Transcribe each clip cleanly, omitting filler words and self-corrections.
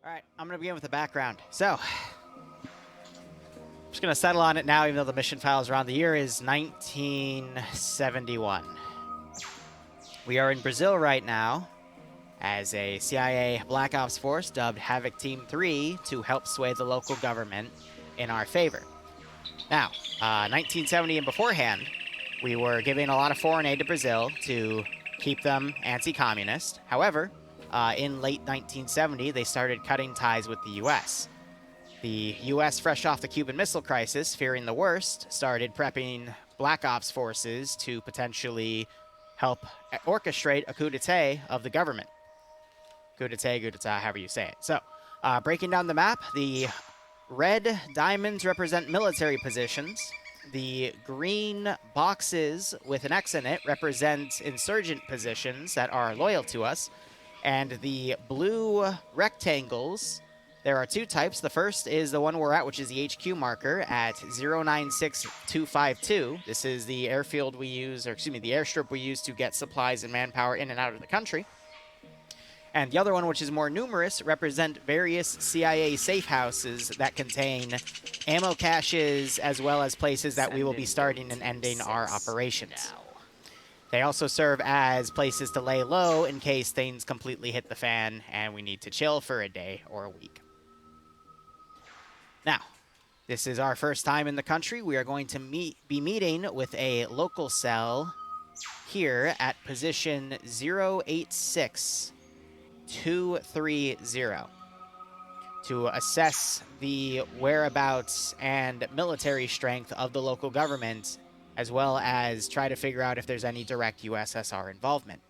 All right, I'm going to begin with the background. So, I'm just going to settle on it now, even though the mission files around the year is 1971. We are in Brazil right now as a CIA Black Ops force dubbed Havoc Team 3 to help sway the local government in our favor. Now, 1970 and beforehand, we were giving a lot of foreign aid to Brazil to keep them anti-communist. However, in late 1970, they started cutting ties with the U.S. The U.S., fresh off the Cuban Missile Crisis, fearing the worst, started prepping Black Ops forces to potentially help orchestrate a coup d'etat of the government. Coup d'etat, however you say it. So, breaking down the map, the red diamonds represent military positions. The green boxes with an X in it represent insurgent positions that are loyal to us. And the blue rectangles, there are two types. The first is the one we're at, which is the HQ marker at 096252. This is the airfield we use, or excuse me, the airstrip we use to get supplies and manpower in and out of the country. And the other one, which is more numerous, represent various CIA safe houses that contain ammo caches, as well as places that we will be starting and ending our operations. They also serve as places to lay low in case things completely hit the fan and we need to chill for a day or a week. Now, this is our first time in the country. We are going to be meeting with a local cell here at position 086230 to assess the whereabouts and military strength of the local government, as well as try to figure out if there's any direct USSR involvement.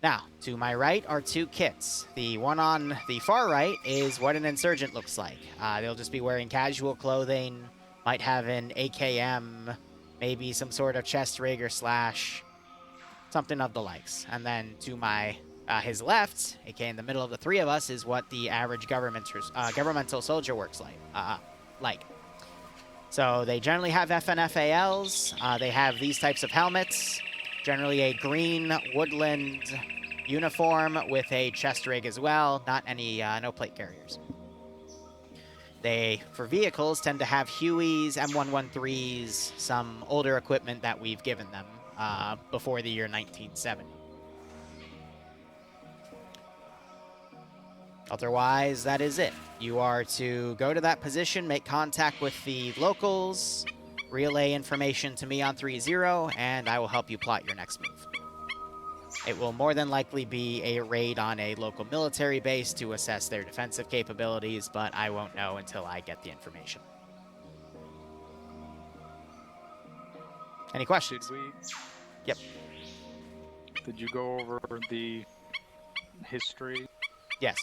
Now, to my right are two kits. The one on the far right is what an insurgent looks like. They'll just be wearing casual clothing, might have an AKM, maybe some sort of chest rig or slash, something of the likes. And then to my his left, aka in the middle of the three of us, is what the average governmental soldier works like. So they generally have FNFALs. They have these types of helmets, generally a green woodland uniform with a chest rig as well, not any, no plate carriers. They, for vehicles, tend to have Hueys, M113s, some older equipment that we've given them before the year 1970. Otherwise, that is it. You are to go to that position, make contact with the locals, relay information to me on 3-0, and I will help you plot your next move. It will more than likely be a raid on a local military base to assess their defensive capabilities, but I won't know until I get the information. Any questions? Yep. Did you go over the history? Yes.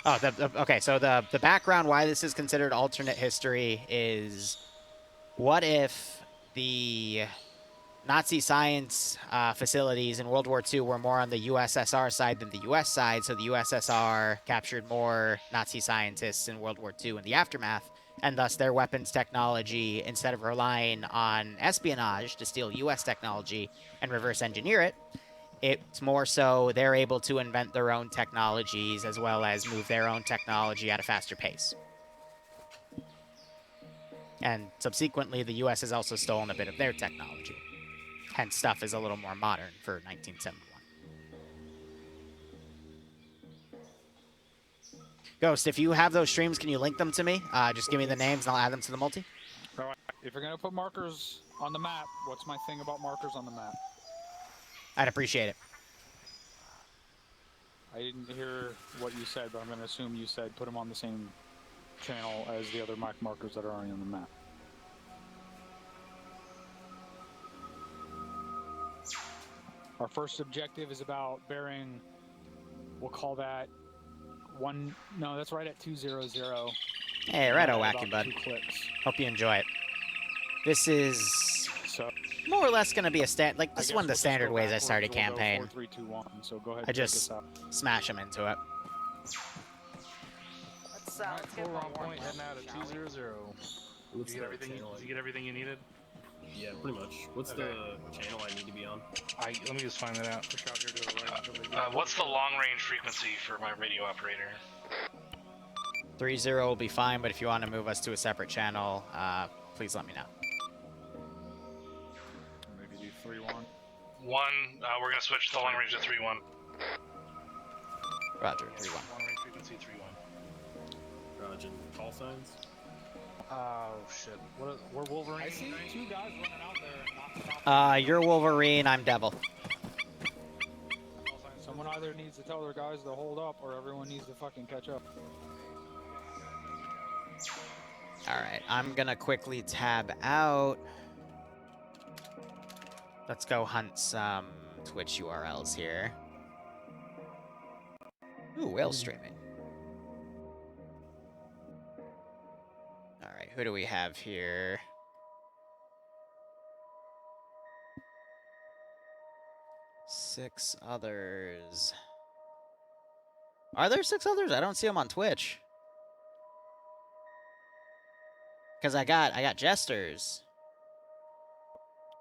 Oh, okay, so the background why this is considered alternate history is, what if the Nazi science facilities in World War II were more on the USSR side than the US side, so the USSR captured more Nazi scientists in World War II in the aftermath, and thus their weapons technology, instead of relying on espionage to steal US technology and reverse engineer it, it's more so they're able to invent their own technologies as well as move their own technology at a faster pace. And subsequently, the U.S. has also stolen a bit of their technology. Hence, stuff is a little more modern for 1971. Ghost, if you have those streams, can you link them to me? Just give me the names and I'll add them to the multi. All right. If you're going to put markers on the map, what's my thing about markers on the map? I'd appreciate it. I didn't hear what you said, but I'm going to assume you said put them on the same channel as the other markers that are already on the map. Our first objective is about bearing, we'll call that one, no, that's right at 200. Hey, righto whacking, bud. 2 clicks. Hope you enjoy it. This is more or less going to be a like this is one of the standard ways I started campaign. 4, 3, 2, 1, so go ahead. I just smash them into it. We're on point, heading out at 200. Did you get everything you needed? Yeah, pretty much. What's the channel I need to be on? Let me just find that out. Push out here to the right. What's the long-range frequency for my radio operator? 30 will be fine, but if you want to move us to a separate channel, please let me know. Maybe do 3-1. We're gonna switch the long range to 3-1. Roger, 3-1. Long range frequency 3-1. Roger. Call signs? Oh shit! We're Wolverine. I see 2 guys running out there. Not stopping. You're Wolverine, I'm Devil. Someone either needs to tell their guys to hold up, or everyone needs to fucking catch up. Alright, I'm gonna quickly tab out. Let's go hunt some Twitch URLs here. Ooh, whale streaming. Alright, who do we have here? Six others. Are there 6 others? I don't see them on Twitch. Because I got Jesters.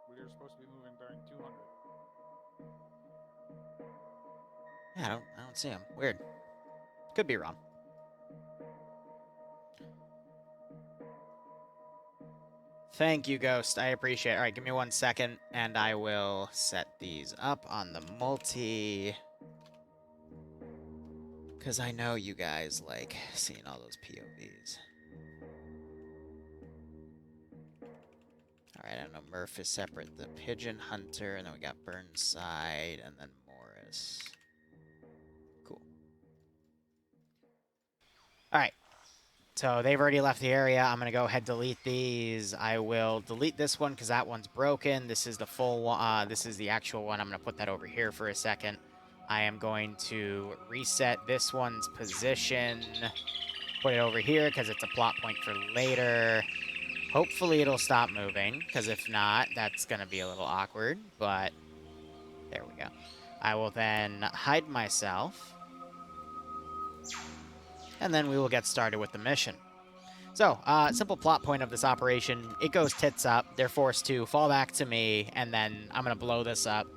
We were supposed to be moving bearing 200. Yeah, I don't see them. Weird. Could be wrong. Thank you, Ghost. I appreciate it. All right, give me 1 second, and I will set these up on the multi. Because I know you guys like seeing all those POVs. Alright, I know Murph is separate. The Pigeon Hunter, and then we got Burnside, and then Morris. Cool. Alright. So they've already left the area. I'm going to go ahead and delete these. I will delete this one because that one's broken. This is the full one. This is the actual one. I'm going to put that over here for a second. I am going to reset this one's position. Put it over here because it's a plot point for later. Hopefully it'll stop moving, because if not, that's going to be a little awkward, but there we go. I will then hide myself, and then we will get started with the mission. So, simple plot point of this operation, it goes tits up, they're forced to fall back to me, and then I'm going to blow this up,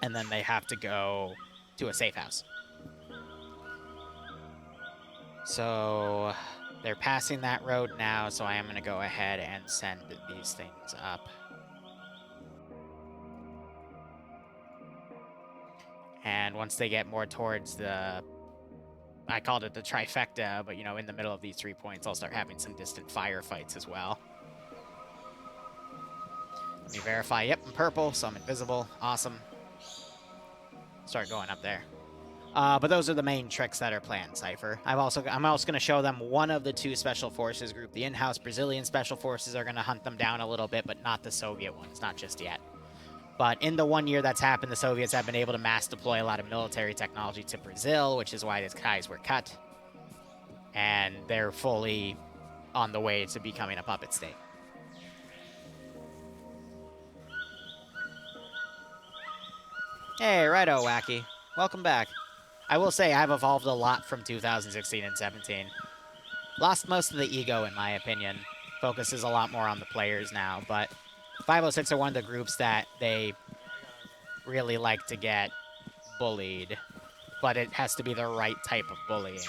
and then they have to go to a safe house. So they're passing that road now, so I am going to go ahead and send these things up. And once they get more towards the... I called it the trifecta, but, you know, in the middle of these 3 points, I'll start having some distant firefights as well. Let me verify. Yep, I'm purple, so I'm invisible. Awesome. Start going up there. But those are the main tricks that are planned, Cypher. I'm also going to show them one of the 2 special forces group. The in-house Brazilian special forces are going to hunt them down a little bit, but not the Soviet ones, not just yet. But in the 1 year that's happened, the Soviets have been able to mass deploy a lot of military technology to Brazil, which is why these ties were cut. And they're fully on the way to becoming a puppet state. Hey, righto, Wacky. Welcome back. I will say I've evolved a lot from 2016 and 17. Lost most of the ego, in my opinion. Focuses a lot more on the players now, but 506 are one of the groups that they really like to get bullied, but it has to be the right type of bullying.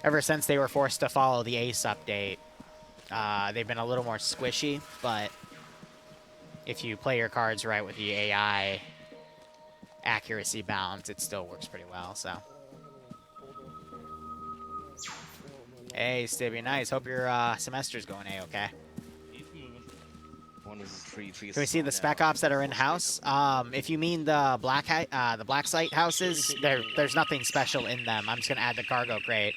Ever since they were forced to follow the ACE update, they've been a little more squishy, but if you play your cards right with the AI accuracy balance, it still works pretty well, so. Hey, Stibby, nice. Hope your semester's going A-okay. Can we see the spec ops that are in-house? If you mean the black site houses, there's nothing special in them. I'm just going to add the cargo crate.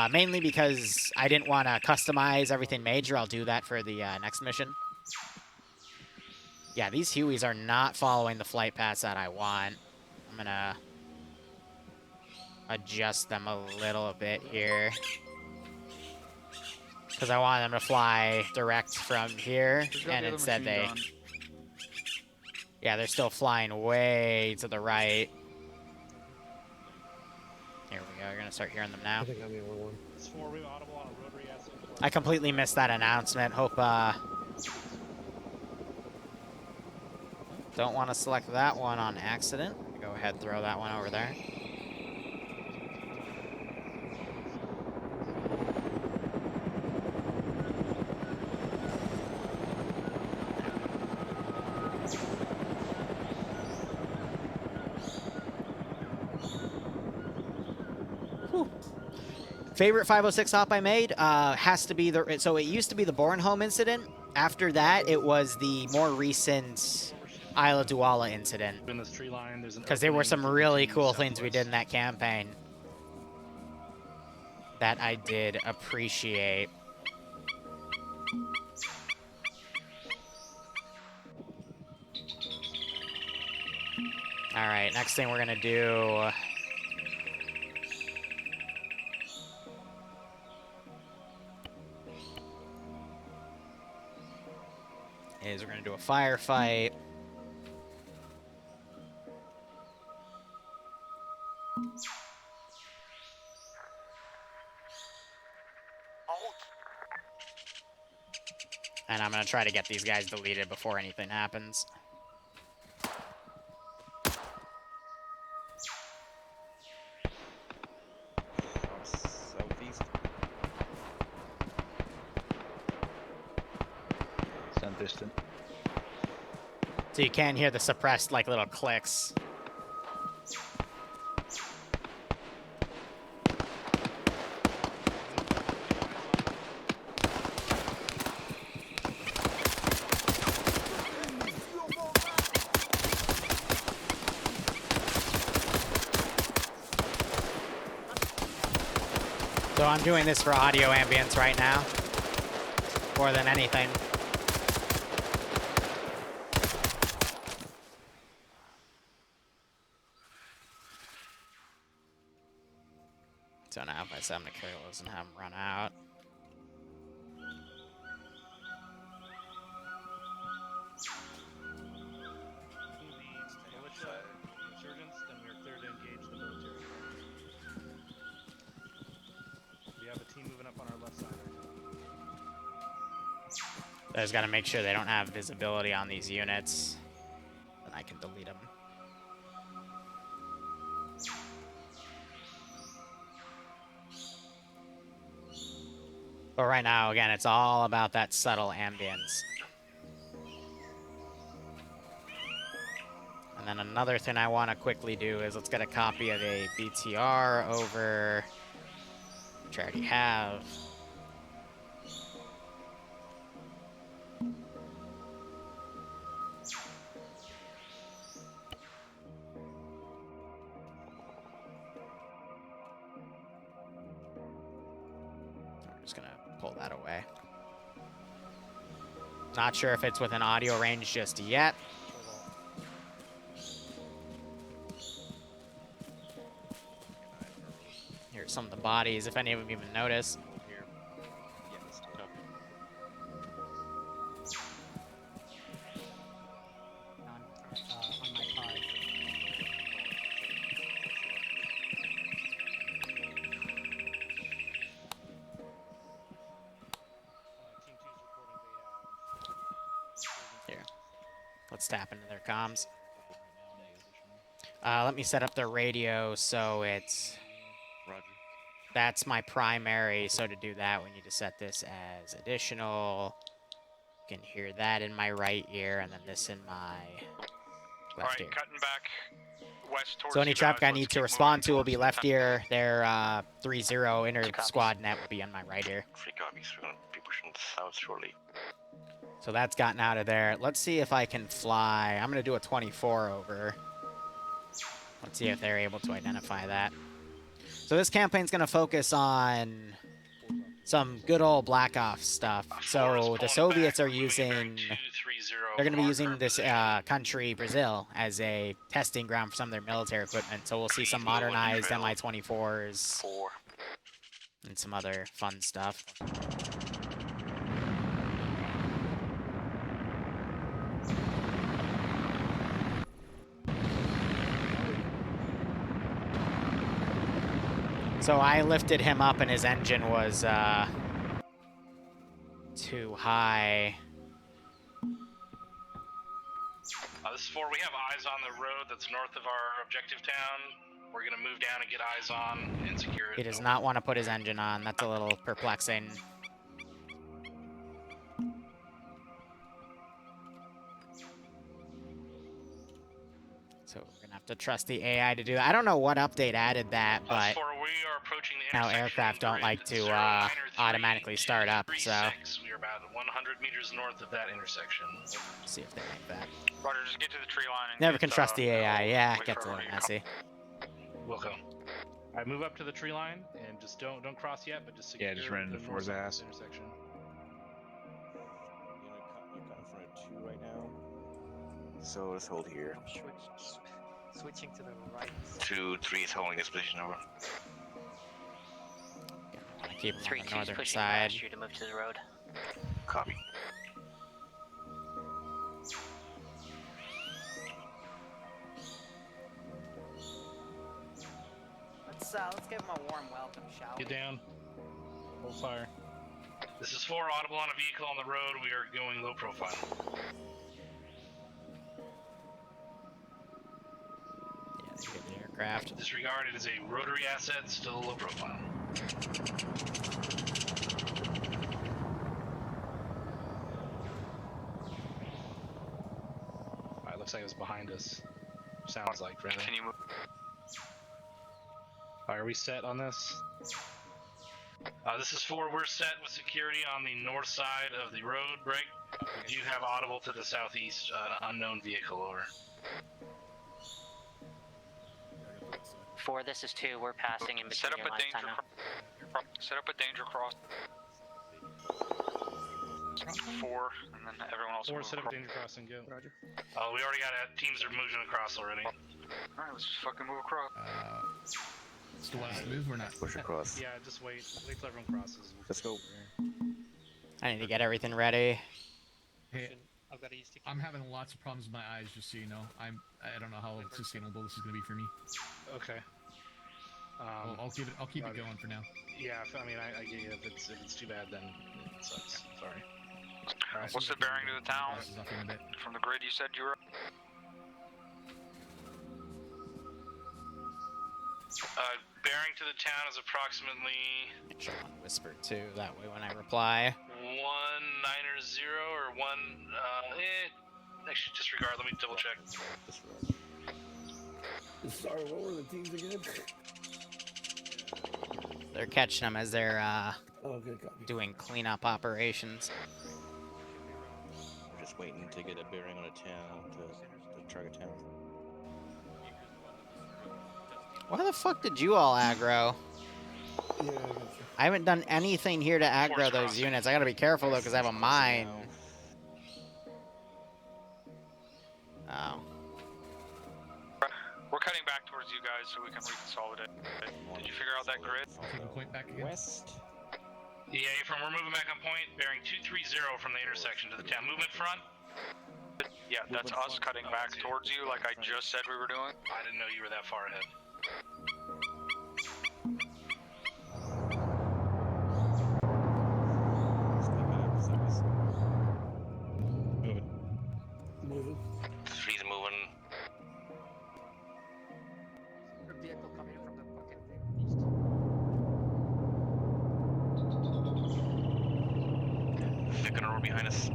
Mainly because I didn't want to customize everything major. I'll do that for the next mission. Yeah, these Hueys are not following the flight paths that I want. I'm going to adjust them a little bit here. Because I want them to fly direct from here, and instead they... Yeah, they're still flying way to the right. Here we go, you're gonna start hearing them now. I think I'm the only one. It's 4-wheel audible on a rotary asset. I completely missed that announcement. Hope, don't want to select that one on accident. Go ahead, throw that one over there. Whew. Favorite 506 hop I made has to be the... So it used to be the Bornholm incident. After that, it was the more recent Isla Duala incident. In this tree line, there's an Because there were opening some to really continue cool things we did in southwest. that campaign that I did appreciate. All right, next thing we're gonna do is we're gonna do a firefight. And I'm gonna try to get these guys deleted before anything happens. Southeast. Sound distant. So you can hear the suppressed, like, little clicks. So I'm doing this for audio ambience right now, more than anything. So now if I set them to kills and have them run out. Militia insurgents, then we are clear to engage the military. We have a team moving up on our left side right now. I just gotta make sure they don't have visibility on these units. Then I can delete them. But right now, again, it's all about that subtle ambience. And then another thing I want to quickly do is let's get a copy of a BTR over, which I already have. I'm just gonna pull that away. Not sure if it's within audio range just yet. Here's some of the bodies, if any of them even notice. Here. Yeah, let's do it. On my card. Team 2's reporting they have. Here. Let's tap into their comms. Let me set up their radio so it's... Roger. That's my primary, so to do that, we need to set this as additional. You can hear that in my right ear, and then this in my left ear. cutting back west towards So any you traffic guys. I Let's need to keep respond moving to will be towards left the ear. Their 3-0 inter squad net will be on my right ear. Free copies. We're gonna be pushing south shortly. So that's gotten out of there. Let's see if I can fly. I'm going to do a 24 over. Let's see if they're able to identify that. So this campaign's going to focus on some good old Black Ops stuff. So the Soviets are using... They're going to be using this country, Brazil, as a testing ground for some of their military equipment. So we'll see some modernized Mi-24s 4. and some other fun stuff. So I lifted him up and his engine was too high. This is 4. We have eyes on the road that's north of our objective town. We're gonna move down and get eyes on and secure it. He does not want to put his engine on. That's a little perplexing. So we're gonna have to trust the AI to do that. I don't know what update added that, but We are approaching the now intersection aircraft don't grid like to 093 automatically start up, so 36. We are about 100 meters north of that intersection. let's see if they make that. Roger, just get to the tree line. And Never get, can trust the AI. Yeah, it wait gets a for little everybody to messy. We'll go. I move up to the tree line and just don't cross yet, but just secure Yeah, just run into the For's north ass. intersection. You're in front of 2 right now. So let's hold here. Switching to the right. 2, 3 is holding this position over. Yeah, I want to keep him on 3-2 the is northern pushing side. past you to move to the road. Copy. Let's give him a warm welcome, shall we? Get down. Hold fire. This is 4, audible on a vehicle on the road. We are going low profile. Yeah, they get the aircraft. Disregard, it is a rotary asset, still low profile. Alright, looks like it was behind us. Sounds like, rather. Can you move? Alright, are we set on this? This is 4, we're set with security on the north side of the road break. We do have audible to the southeast, unknown vehicle, over. 4, this is 2. We're passing in Set between up your a lines danger. timeout. Set up a danger cross. 4, and then everyone else. 4, move set up across. danger crossing, go. Roger. We already got teams are moving across already. Alright, let's just fucking move across. Still want us to move or not? Push across. Yeah, just wait till everyone crosses. Let's go. I need to get everything ready. Hey, I've got to use I'm having lots of problems with my eyes, just so you know. I don't know how sustainable this is gonna be for me. Okay. I'll keep it going for now. Yeah, I mean, I get you. If it's too bad, then it sucks. Sorry. Alright. What's the bearing to the town? This is off in a bit. From the grid you said you were. Bearing to the town is approximately Make sure I whisper too. That way, when I reply, 190 or 1. Actually, disregard. Let me double check. Sorry, what were the teams again? they're catching them as they're Oh, good copy. doing cleanup operations. We're just waiting to get a bearing on a town to target town. Why the fuck did you all aggro? Yeah, I got you. I haven't done anything here to aggro Force those crossing. units. I gotta be careful though, because I have a mine. Oh. We're cutting back towards you guys so we can reconsolidate. Did you figure out that grid? Taking point back again. West. Yeah, we're moving back on point. Bearing 230 from the intersection to the town. Movement front. Yeah, that's us cutting back towards you like I just said we were doing. I didn't know you were that far ahead. Moving. 3's moving. A vehicle coming from the bucket east. They're gonna roll behind us.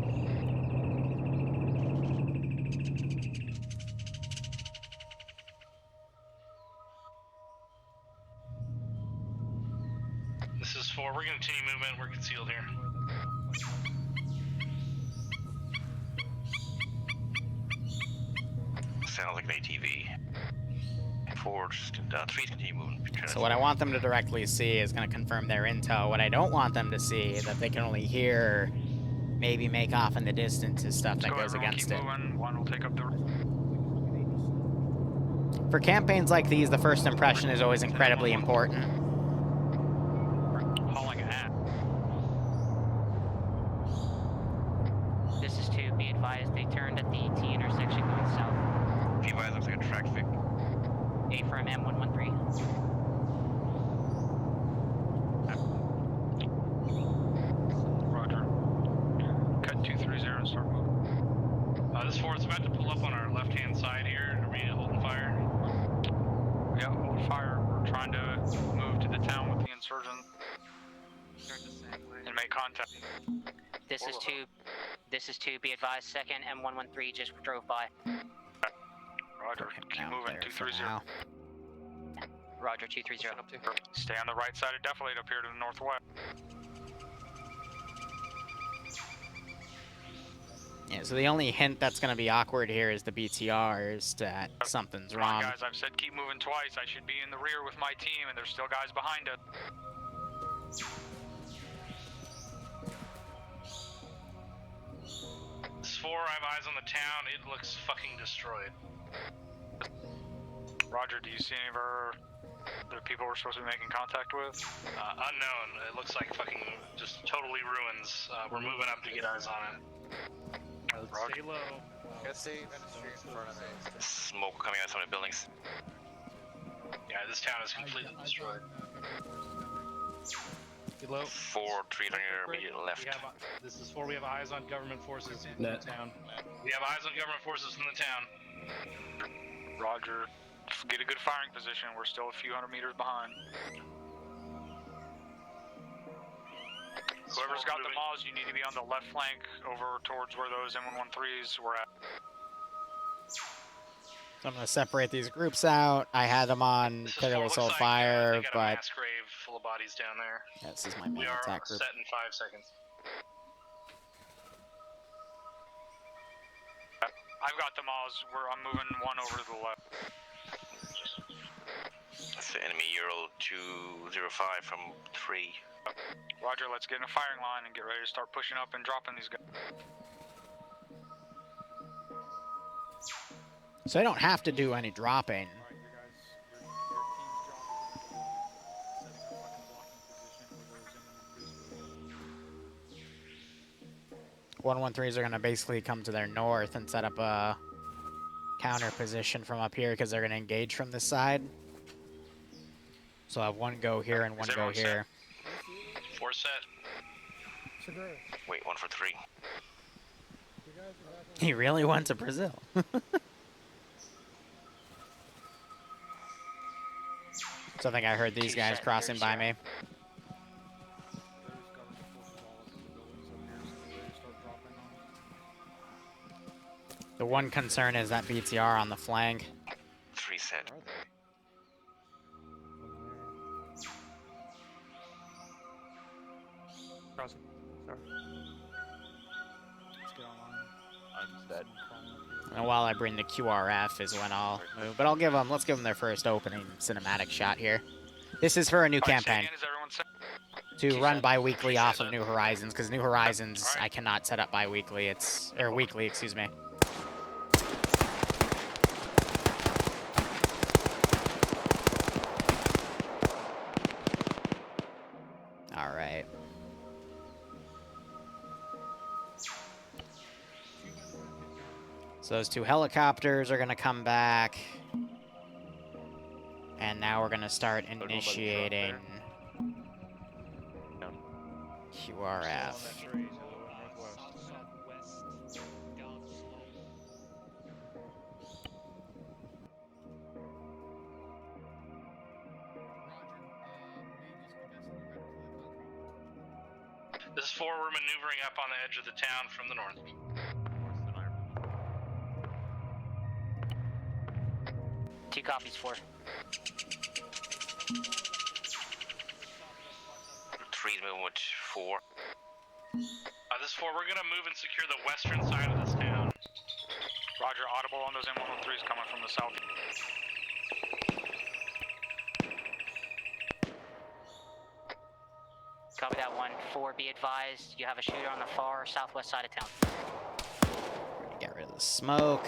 This is 4. We're gonna continue movement. We're concealed here. Sounds like an ATV. 4's 3's continue moving. So what I want them to directly see is going to confirm their intel. What I don't want them to see is that they can only hear, maybe make off in the distance, is stuff that So goes everyone against keep it. moving. One will take up the. For campaigns like these, the first impression is always incredibly important. Hauling ass. This is 2. Be advised, they turned at the T intersection going south. P-Wise looks like a track fix. A from M113. pull up on our left-hand side here. Are we holding fire? Yeah, hold fire. We're trying to move to the town with the insurgent and make contact. This is 2. This is 2. Be advised, second M113 just drove by. Roger. Keep Out moving. there for 230. now. Roger, 230. Stay on the right side of Defilade up here to the northwest. Yeah, so the only hint that's going to be awkward here is the BTRs that something's Come on, wrong. guys. I've said keep moving twice. I should be in the rear with my team, and there's still guys behind us. This 4, I have eyes on the town. It looks fucking destroyed. Roger, do you see any of the people we're supposed to be making contact with? Unknown. It looks like fucking just totally ruins. We're moving up to get eyes on it. Stay low. Let's see. Smoke coming out of some of the buildings. Yeah, this town is completely destroyed. Get low. 4-3 on your immediate left. This is 4. We have eyes on government forces in the town. We have eyes on government forces in the town. Roger. Get a good firing position. We're still a few hundred meters behind. Whoever's got the Maws, you need to be on the left flank over towards where those M113s were at. So I'm going to separate these groups out. I had them on careless hold fire, they got a but mass grave full of bodies down there. yeah, this is my main We are attack group. set in 5 seconds. I've got the Maws. I'm moving one over to the left. That's the enemy Ural 205 from 3. Roger, let's get in a firing line and get ready to start pushing up and dropping these guys. So I don't have to do any dropping. Alright, you guys, your team's dropping, setting a fucking blocking position where those 113s are going to basically come to their north and set up a counter position from up here because they're going to engage from this side. So I have one go here and one go here. 4 set. Wait, 1 for 3. He really went to Brazil. So I think I heard these guys crossing by me. The one concern is that BTR on the flank. 3 set. Crossing. Sorry. Let's get online. I'm dead. And while I bring the QRF is when I'll move. But let's give them their first opening cinematic shot here. This is for a new campaign. Again, is everyone set? To run bi-weekly off of New Horizons, because New Horizons I cannot set up bi-weekly. Or weekly, excuse me. All right. So those 2 helicopters are going to come back. And now we're going to start initiating QRF. This is 4. We're maneuvering up on the edge of the town from the north. 2 copies, 4. 3 moving with 4. This is 4. We're gonna move and secure the western side of this town. Roger, audible on those M113s coming from the south. Copy that 1. 4, be advised, you have a shooter on the far southwest side of town. Get rid of the smoke.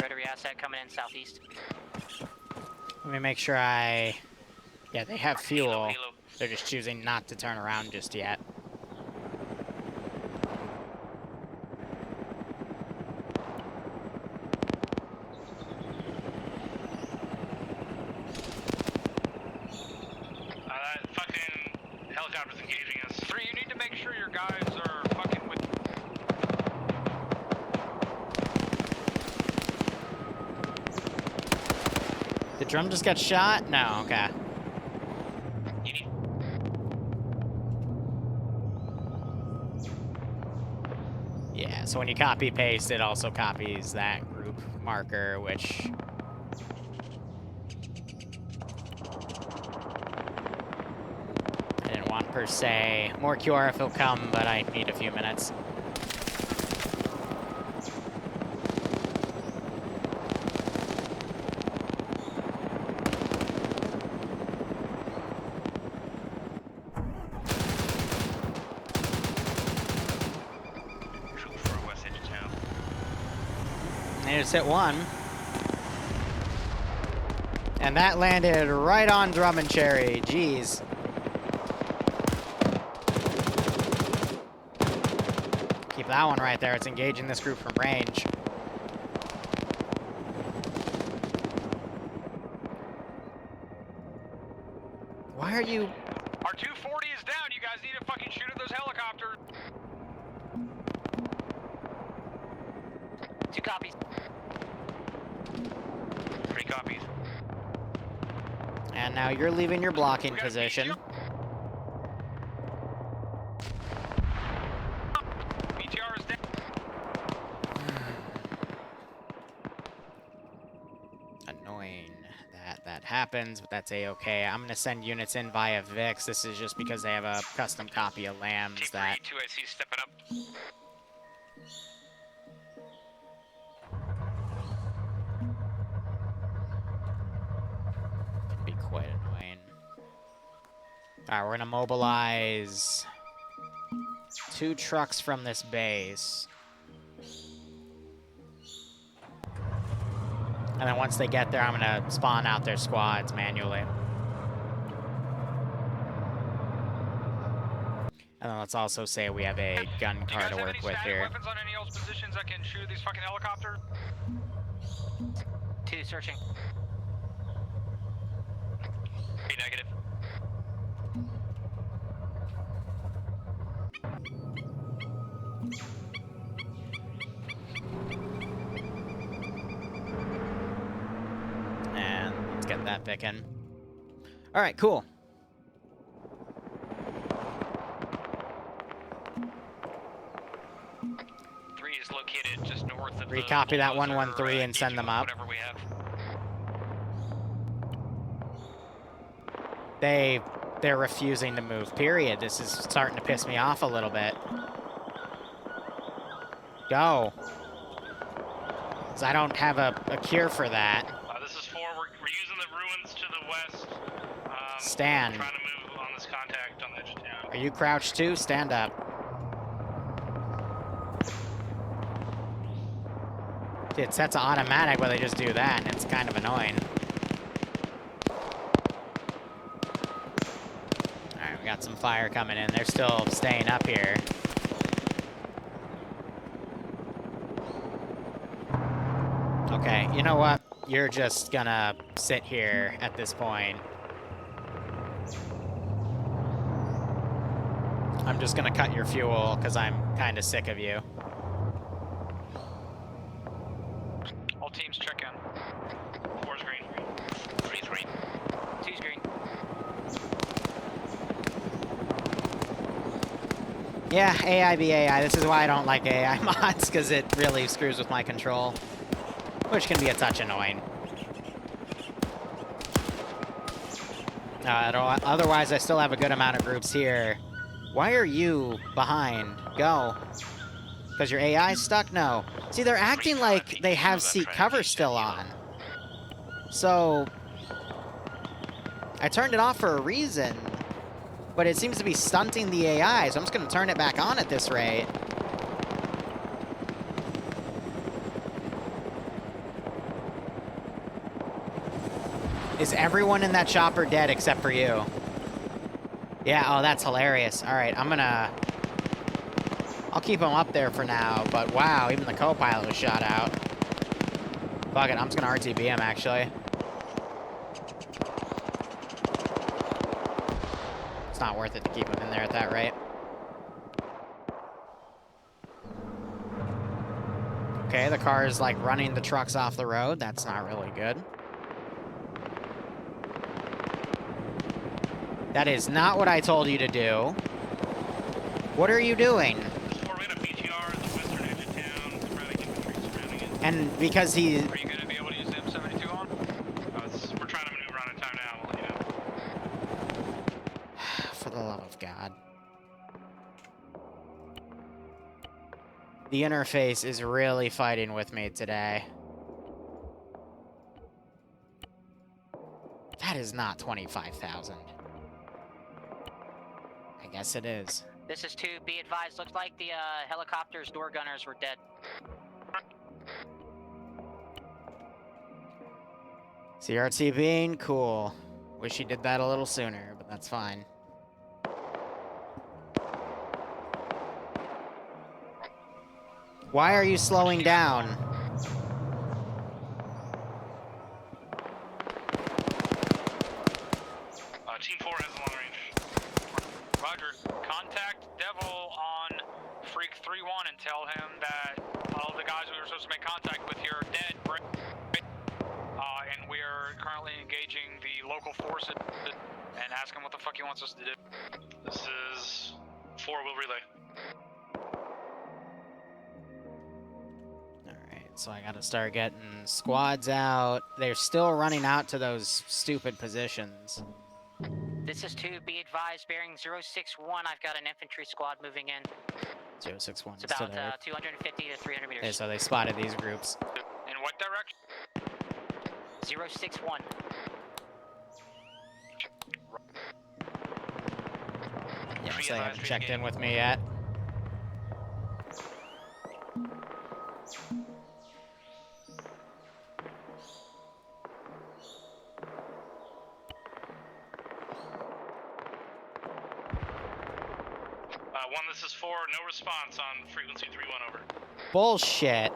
Rotary asset coming in southeast. Let me make sure I Yeah, they have fuel. Helo. They're just choosing not to turn around just yet. That fucking helicopter's engaging us. 3, you need to make sure your guys are fucking with. Did Drum just get shot? No, okay. You need Yeah, so when you copy paste, it also copies that group marker, which... I didn't want per se. More QR if he'll come, but I need a few minutes. troop for west edge of town. They just hit one. And that landed right on Drum and Cherry. Jeez. Keep that one right there. It's engaging this group from range. Why are you... Our 240 is down. You guys need to fucking shoot at those helicopters. 2 copies. 3 copies. And now you're leaving your blocking We got a position. BTR is down. Annoying that happens, but that's a-okay. I'm gonna send units in via VIX. This is just because they have a custom copy of Lambs T3, that... 2 IC stepping up. Can be quite annoying. Alright, we're gonna mobilize 2 trucks from this base. And then once they get there, I'm gonna spawn out their squads manually. And then let's also say we have a gun Do you car guys to have work any with static here. weapons on any else positions that can shoot these fucking helicopters? 2 searching. 3 negative. And let's get that picking. Alright, cool. Is located just north of Recopy that 113 and send them up. Whatever we have. They're refusing to move, period. This is starting to piss me off a little bit. Go. 'Cause I don't have a cure for that. This is 4. We're using the ruins to the west. Stand. Trying to move on this contact on the edge of town. Are you crouched too? Stand up. See, it sets to automatic where they just do that, and it's kind of annoying. Alright, we got some fire coming in. They're still staying up here. Okay, you know what? You're just gonna sit here at this point. I'm just gonna cut your fuel, because I'm kind of sick of you. All teams check in. 4's green. 3's green. 2's green. Yeah, AI be AI. This is why I don't like AI mods, because it really screws with my control. Which can be a touch annoying. Otherwise, I still have a good amount of groups here. Why are you behind? Go. Because your AI's stuck? No. See, they're acting like they have seat cover still on. So... I turned it off for a reason. But it seems to be stunting the AI, so I'm just going to turn it back on at this rate. Is everyone in that chopper dead except for you? Yeah, oh, that's hilarious. All right, I'll keep him up there for now, but wow, even the co-pilot was shot out. Fuck it, I'm just gonna RTB him, actually. It's not worth it to keep him in there at that rate. Okay, the car is like running the trucks off the road. That's not really good. That is not what I told you to do. What are you doing? And because he... Are you going to be able to use the M72 on? We're trying to maneuver on a time now. We'll let you know. For the love of God. The interface is really fighting with me today. That is not 25,000. I guess it is. This is 2. Be advised, looks like the helicopter's door gunners were dead. CRT being cool. Wish he did that a little sooner, but that's fine. Why are you slowing down? Team 4 has long range. Roger. Contact Devil on Freak 3-1 and tell him that all the guys we were supposed to make contact with here are dead. And we are currently engaging the local forces and ask him what the fuck he wants us to do. This is 4 will relay. Alright, so I gotta start getting squads out. They're still running out to those stupid positions. This is 2. Be advised, bearing 061. I've got an infantry squad moving in. 061. It's about 250 to 300 meters. Okay, so they spotted these groups. In what direction? 061. Yeah, so they haven't checked in with me yet. This is 4, no response on frequency 3-1 over. Bullshit.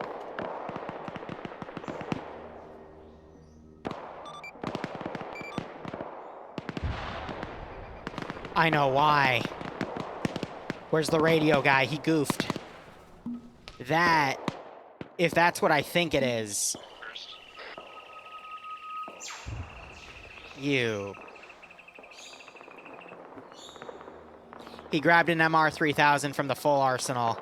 I know why. Where's the radio guy? He goofed. That, if that's what I think it is. You. He grabbed an MR3000 from the full arsenal.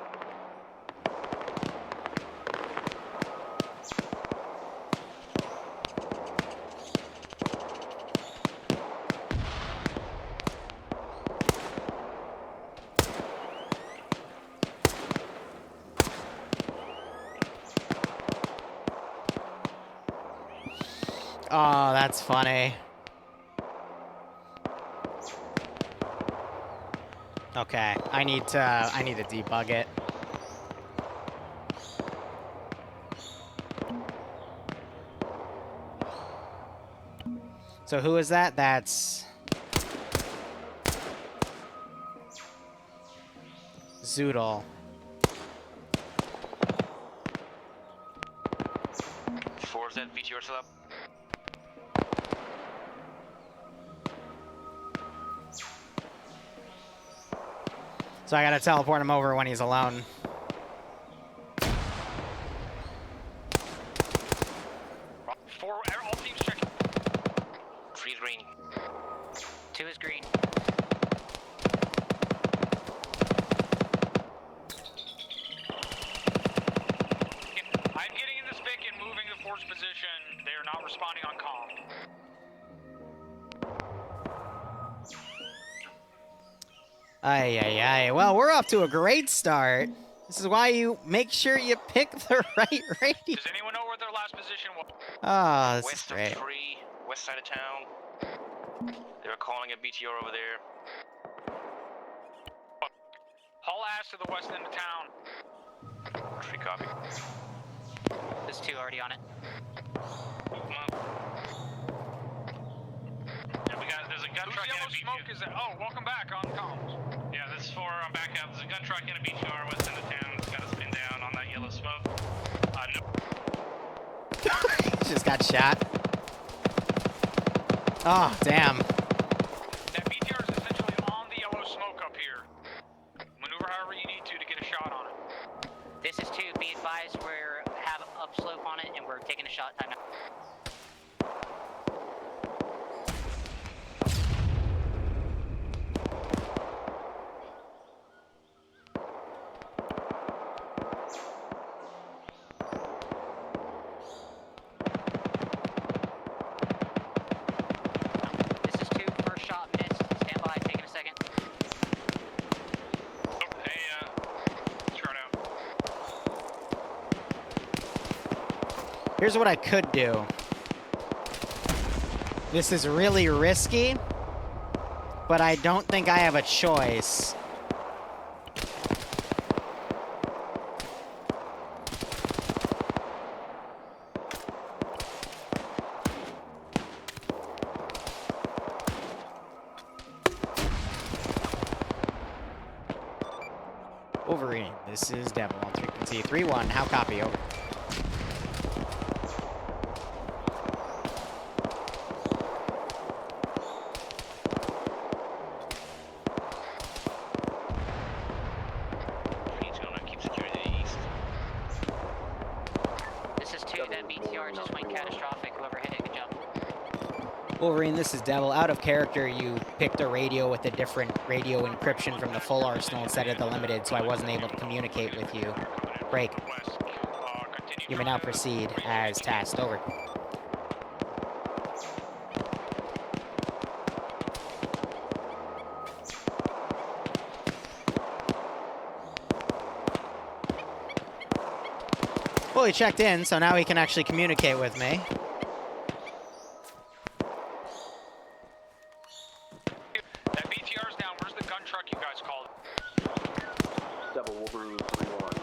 Oh, that's funny. Okay, I need to debug it. So who is that? That's Zoodle. Four Z, VTR still up. So I gotta teleport him over when he's alone. All teams check. 3 is green. 2 is green. I'm getting in this Vic and moving the force position. They are not responding on comm. Ay, ay, ay. Well, we're off to a great start. This is why you make sure you pick the right radio. Does anyone know where their last position was? Oh, this West is great. of 3, west side of town. They were calling a BTR over there. Haul ass to the west end of town. 3 copy. There's 2 already on it. gun truck and a BTR. Smoke is that? Oh, welcome back on comms. Yeah, this is 4. I'm back out. There's a gun truck and a BTR west end of town. It's got to spin down on that yellow smoke. No. Just got shot. Oh, damn. That BTR is essentially on the yellow smoke up here. Maneuver however you need to get a shot on it. This is 2. Be advised, we have upslope on it, and we're taking a shot. Time out. This is 2. First shot missed. Stand by. Taking a second. Oh, hey, start out. Here's what I could do. This is really risky, but I don't think I have a choice. Wolverine, this is Devil on frequency 3-1. How copy? Over. He's gonna keep securing the east. This is 2. That BTR just went catastrophic. Whoever hit it, good job. Wolverine, this is Devil. Out of character, you picked a radio with a different radio encryption from the full arsenal instead of the limited, so I wasn't able to communicate with you. Break. You may now proceed as tasked. Over. Fully checked in, so now he can actually communicate with me. That BTR's down. Where's the gun truck you guys called? Double Wolverine 3-1.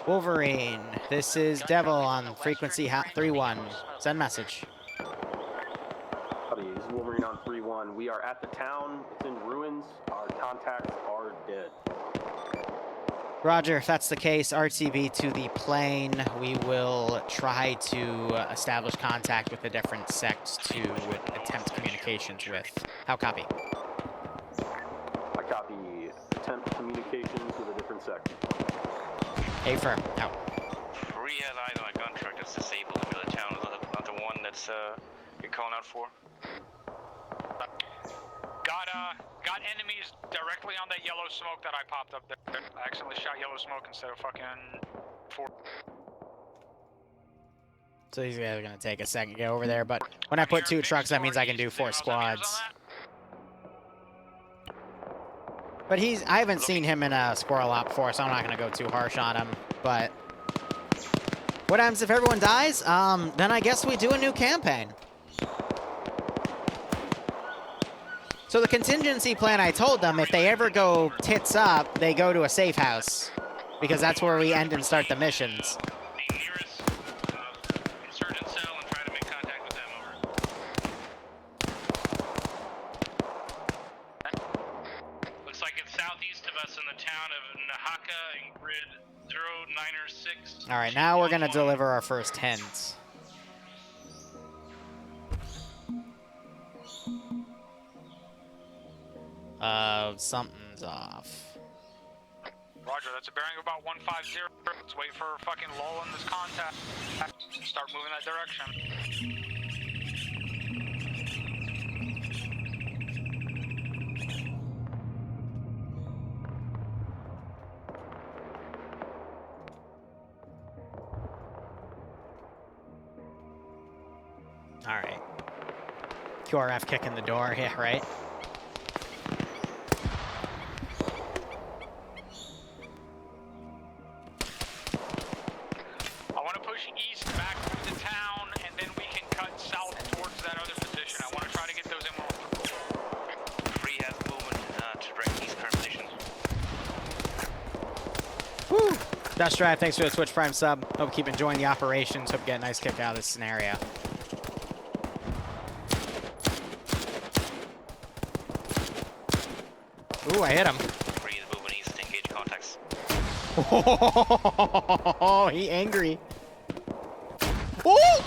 Wolverine, this is Devil on frequency 3-1. Send message. Howdy, this is Wolverine on 3-1. We are at the town. It's in ruins. Our contacts are dead. Roger, if that's the case, RTB to the plane. We will try to establish contact with the different sects to attempt communications with. How copy? I copy. Attempt communications with a different sect. A firm. Out. 3 has eyes on a gun truck that's disabled in the middle of town. Is that not the one that's you're calling out for? Got enemies directly on that yellow smoke that I popped up there. I accidentally shot yellow smoke instead of fucking 4. So these guys are going to take a second to get over there, but when I put 2 trucks, that means I can do 4 squads. But I haven't seen him in a squirrel op before, so I'm not going to go too harsh on him. But what happens if everyone dies? Then I guess we do a new campaign. So the contingency plan, I told them, if they ever go tits up, they go to a safe house. Because that's where we end and start the missions. The nearest insurgent cell and try to make contact with them. Over. Looks like it's southeast of us in the town of Nahaka in grid 096. Alright, now we're going to deliver our first hint. Something's off. Roger, that's a bearing of about 150. Let's wait for a fucking lull in this contact. Start moving that direction. Alright. QRF kicking the door, yeah, right? East back through the town, and then we can cut south towards that other position. I want to try to get those in more. 3 has movement to direct east current position. Woo! Dust Drive, thanks for the Twitch Prime sub. Hope you keep enjoying the operations. Hope you get a nice kick out of this scenario. Ooh, I hit him. Breathe, moving east, engage contacts. Oh, he angry. Oh!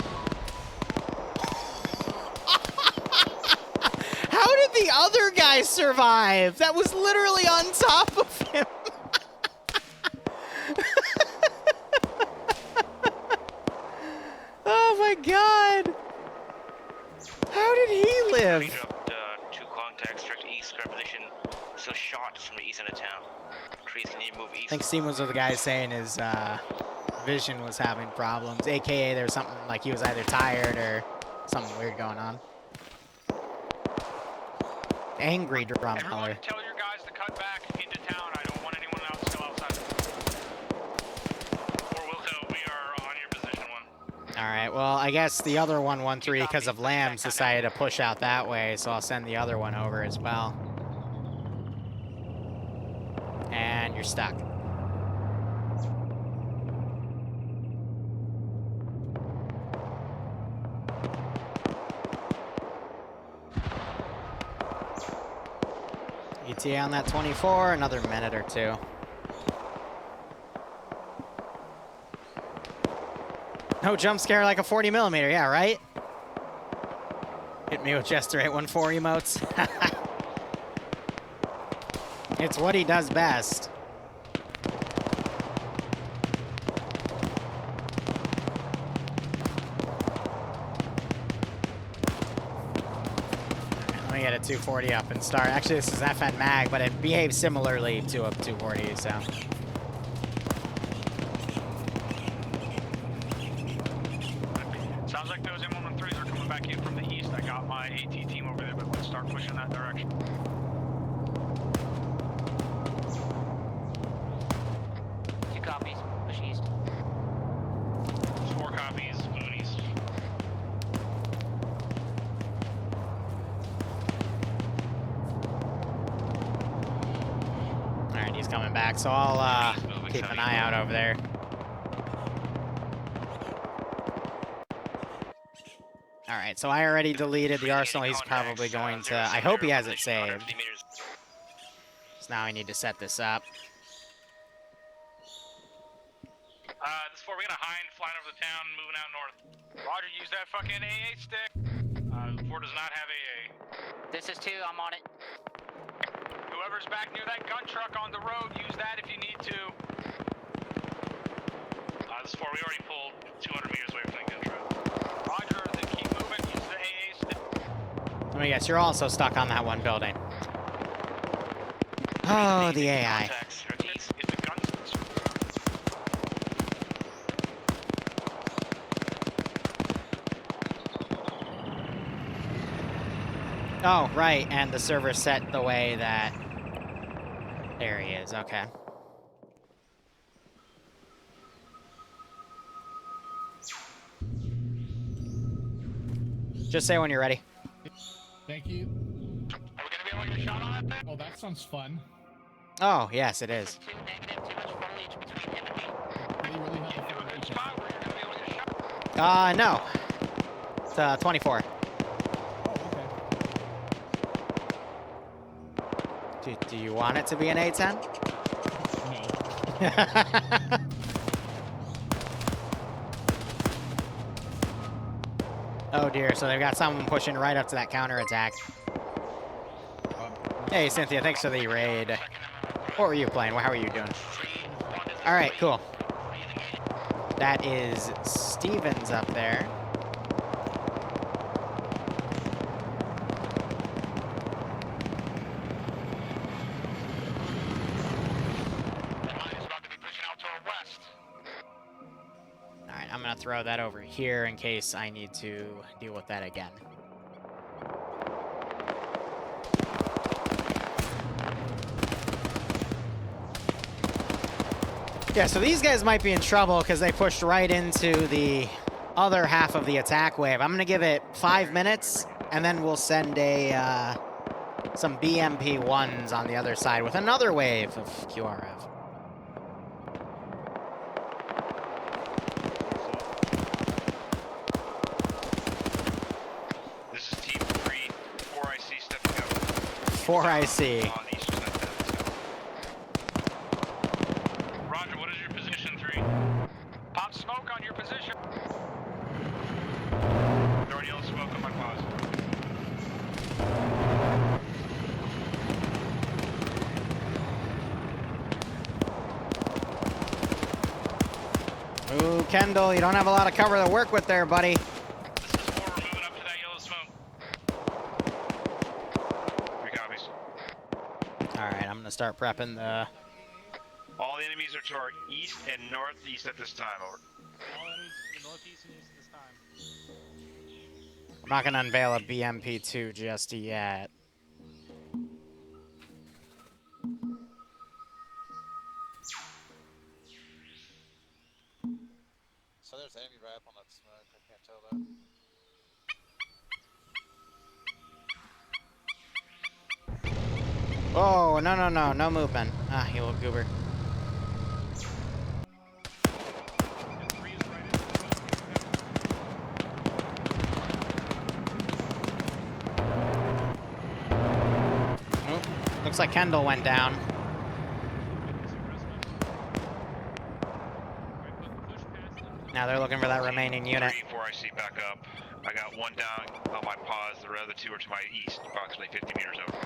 How did the other guy survive? That was literally on top of him. Oh my god. How did he live? We dropped 2 contacts, direct east, square position. Still shot from the east end of town. Trees, can you move east? I think Steam was the guy saying his vision was having problems, aka there's something like he was either tired or something weird going on. Angry drum Everyone, color. tell your guys to cut back into town. I don't want anyone else still outside. Or Wilco, we are on your position 1. All right, well, I guess the other 113, because of lambs, decided to push out that way, so I'll send the other one over as well. And you're stuck. ETA on that 24, another minute or 2. No jump scare like a 40mm, yeah, right? Hit me with Jester 814 emotes. It's what he does best. Let me get a 240 up and start. Actually, this is FN Mag, but it behaves similarly to a 240, so. Sounds like those M113s are coming back in from the east. I got my AT team over there, but let's start pushing that direction. Two copies. Push east. 4 copies, moving east. Alright, he's coming back, so I'll keep an eye out over there. Alright, so I already deleted the arsenal. He's probably going to... I hope he has it saved. So now I need to set this up. This 4, we got a Hind flying over the town, moving out north. Roger, use that fucking AA stick. 4 does not have AA. This is 2, I'm on it. Whoever's back near that gun truck on the road, use that if you need to. This 4, we already pulled 200 meters away from the gun truck. Roger, then keep moving, use the AA stick. Let me guess, you're also stuck on that one building. Oh, the AI. Contacts, direct east. If the gun's... Oh, right, and the server set the way that... There he is, okay. Just say when you're ready. Thank you. Are we gonna be able to get a shot on that thing? Oh, that sounds fun. Oh, yes, it is. 2 negative, too much foliage between him and me. They really have Do a good spot where you're gonna be able to get a shot. No. It's 24. Oh, okay. Do you want it to be an A10? No. Oh dear, so they've got someone pushing right up to that counterattack. Hey Cynthia, thanks for the raid. What were you playing? How are you doing? Alright, cool. That is Stevens up there. Alright, I'm gonna throw that over here in case I need to deal with that again. Yeah, so these guys might be in trouble because they pushed right into the other half of the attack wave. I'm gonna give it 5 minutes, and then we'll send a some BMP-1s on the other side with another wave of QRF. This is Team 3, 4IC stepping up. 4IC. On eastern side of town. Kendall, you don't have a lot of cover to work with there, buddy. This is 4, we're moving up to that yellow smoke. 3 copies. Alright, I'm gonna start prepping the... All the enemies are to our east and northeast at this time, over. All enemies to the northeast and east this time. I'm not gonna unveil a BMP2 just yet. So there's enemy right up on that smoke. I can't tell that. Oh, no movement. Ah, you little goober. Oh, looks like Kendall went down. Now they're looking for that remaining unit. 3, 4, I see back up. I got 1 down on my pause, the other 2 are to my east, approximately 50 meters over.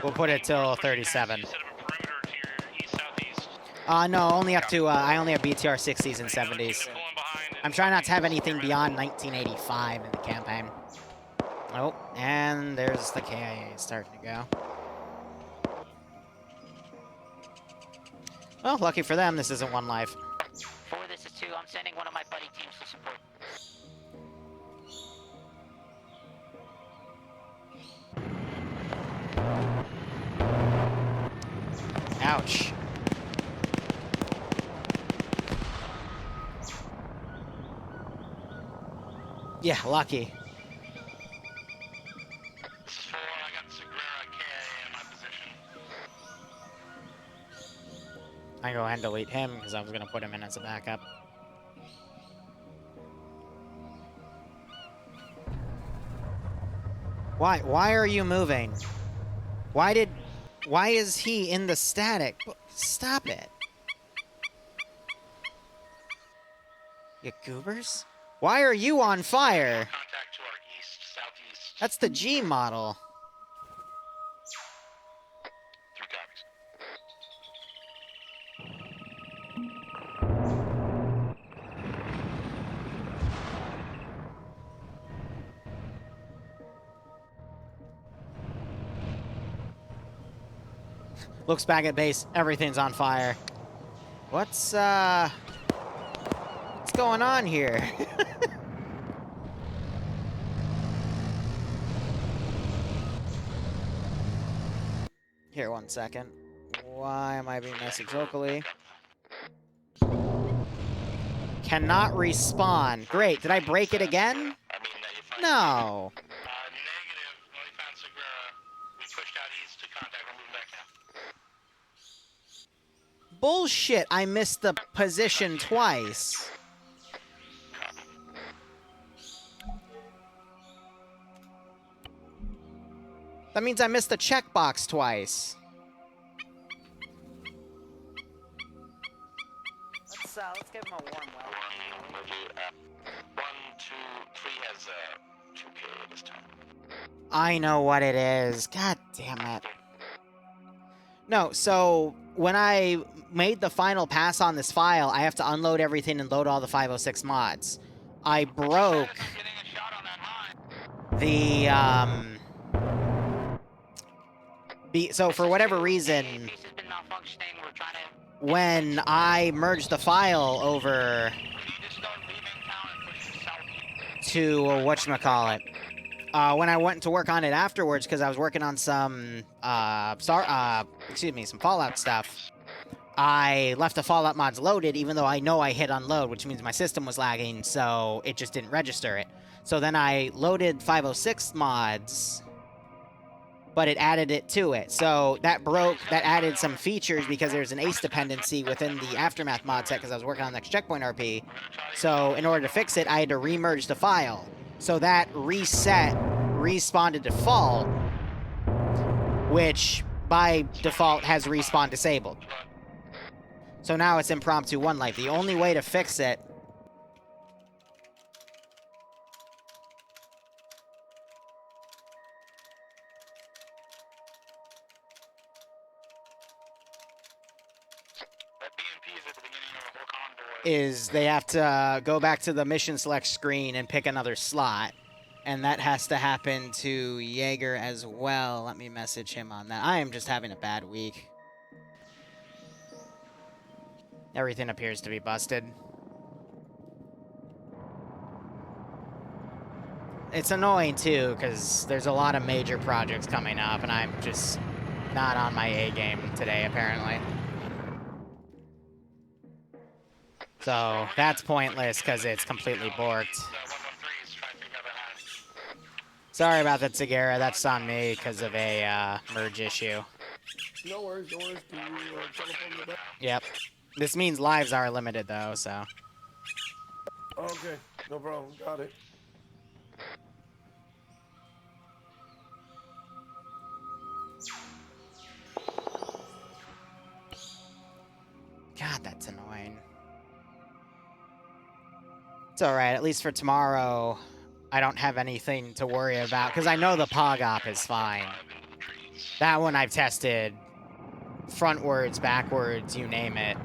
We'll put it till 37. You set up a perimeter to your east, southeast. No, only up to, I only have BTR 60s and 70s. I'm trying not to have anything beyond 1985 in the campaign. Oh, and there's the KIA starting to go. Well, lucky for them, this isn't 1 life. 4, this is 2. I'm sending one of my buddy teams to support. Ouch. Yeah, lucky. This is 4, I got Segura KIA in my position. I go ahead and delete him because I was going to put him in as a backup. Why are you moving? Why is he in the static? Stop it. You goobers? Why are you on fire? Contact to our east, southeast. That's the G model. 3 copies. Looks back at base. Everything's on fire. What's going on here? Here, 1 second. Why am I being messaged locally? Cannot respawn. Great. Did I break it again? I mean, you find No. negative. We only found Segura. We pushed out east to contact. We're moving back now. Bullshit. I missed the position twice. That means I missed the checkbox twice. Let's give him a warm welcome. 1, 2, 3 has 2K this time. I know what it is. God damn it. No, so when I made the final pass on this file, I have to unload everything and load all the 506 mods. I broke the, so for whatever reason, when I merged the file over to whatchamacallit, when I went to work on it afterwards, because I was working on some, some Fallout stuff, I left the Fallout mods loaded, even though I know I hit unload, which means my system was lagging, so it just didn't register it. So then I loaded 506 mods, but it added it to it. So that added some features because there's an ACE dependency within the Aftermath mod set because I was working on Next Checkpoint RP. So in order to fix it, I had to remerge the file. So that respawned to default, which by default has respawn disabled. So now it's impromptu 1 life. The only way to fix it is they have to go back to the mission select screen and pick another slot. And that has to happen to Jaeger as well. Let me message him on that. I am just having a bad week. Everything appears to be busted. It's annoying, too, because there's a lot of major projects coming up, and I'm just not on my A game today, apparently. So that's pointless, because it's completely borked. Sorry about that, Segura. That's on me because of a merge issue. No worries, no worries. Can you telephone me back? Yep. This means lives are limited, though, so. Okay, no problem. Got it. God, that's annoying. It's alright, at least for tomorrow, I don't have anything to worry about, because I know the POG op is fine. That one I've tested frontwards, backwards, you name it.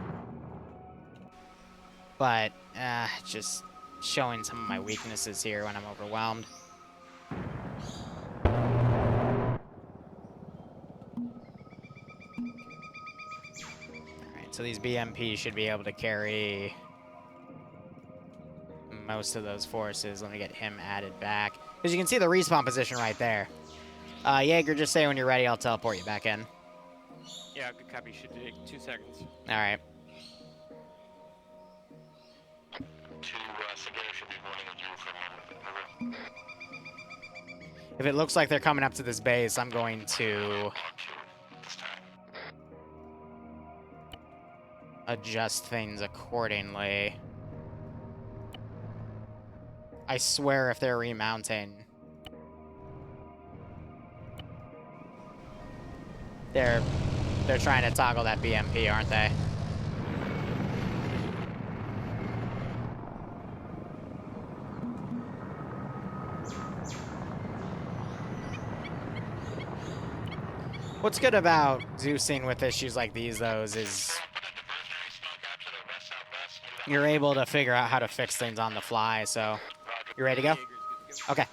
But, just showing some of my weaknesses here when I'm overwhelmed. Alright, so these BMPs should be able to carry most of those forces. Let me get him added back. Because you can see the respawn position right there. Jaeger, just say when you're ready, I'll teleport you back in. Yeah, good copy. Should take 2 seconds. Alright. If it looks like they're coming up to this base, I'm going to adjust things accordingly. I swear if they're remounting, they're trying to toggle that BMP, aren't they? What's good about Zeusing with issues like these, though, is you're able to figure out how to fix things on the fly, so... You ready to go? Okay.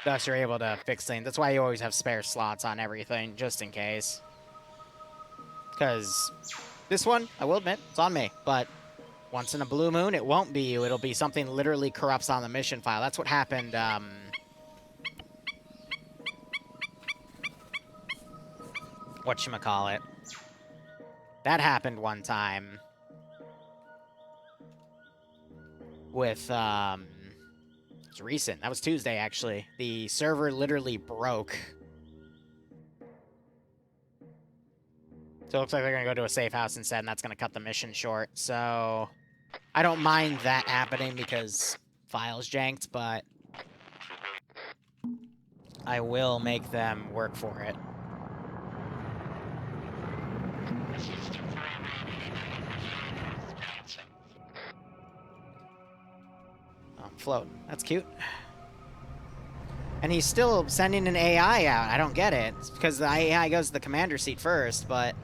Thus, you're able to fix things. That's why you always have spare slots on everything, just in case. Because this one, I will admit, it's on me. But once in a blue moon, it won't be you. It'll be something literally corrupts on the mission file. That's what happened, whatchamacallit. That happened one time. With, it's recent. That was Tuesday, actually. The server literally broke. So it looks like they're going to go to a safe house instead, and that's going to cut the mission short. So I don't mind that happening because file's janked, but I will make them work for it. Floating. That's cute. And he's still sending an AI out. I don't get it. It's because the AI goes to the commander seat first, but...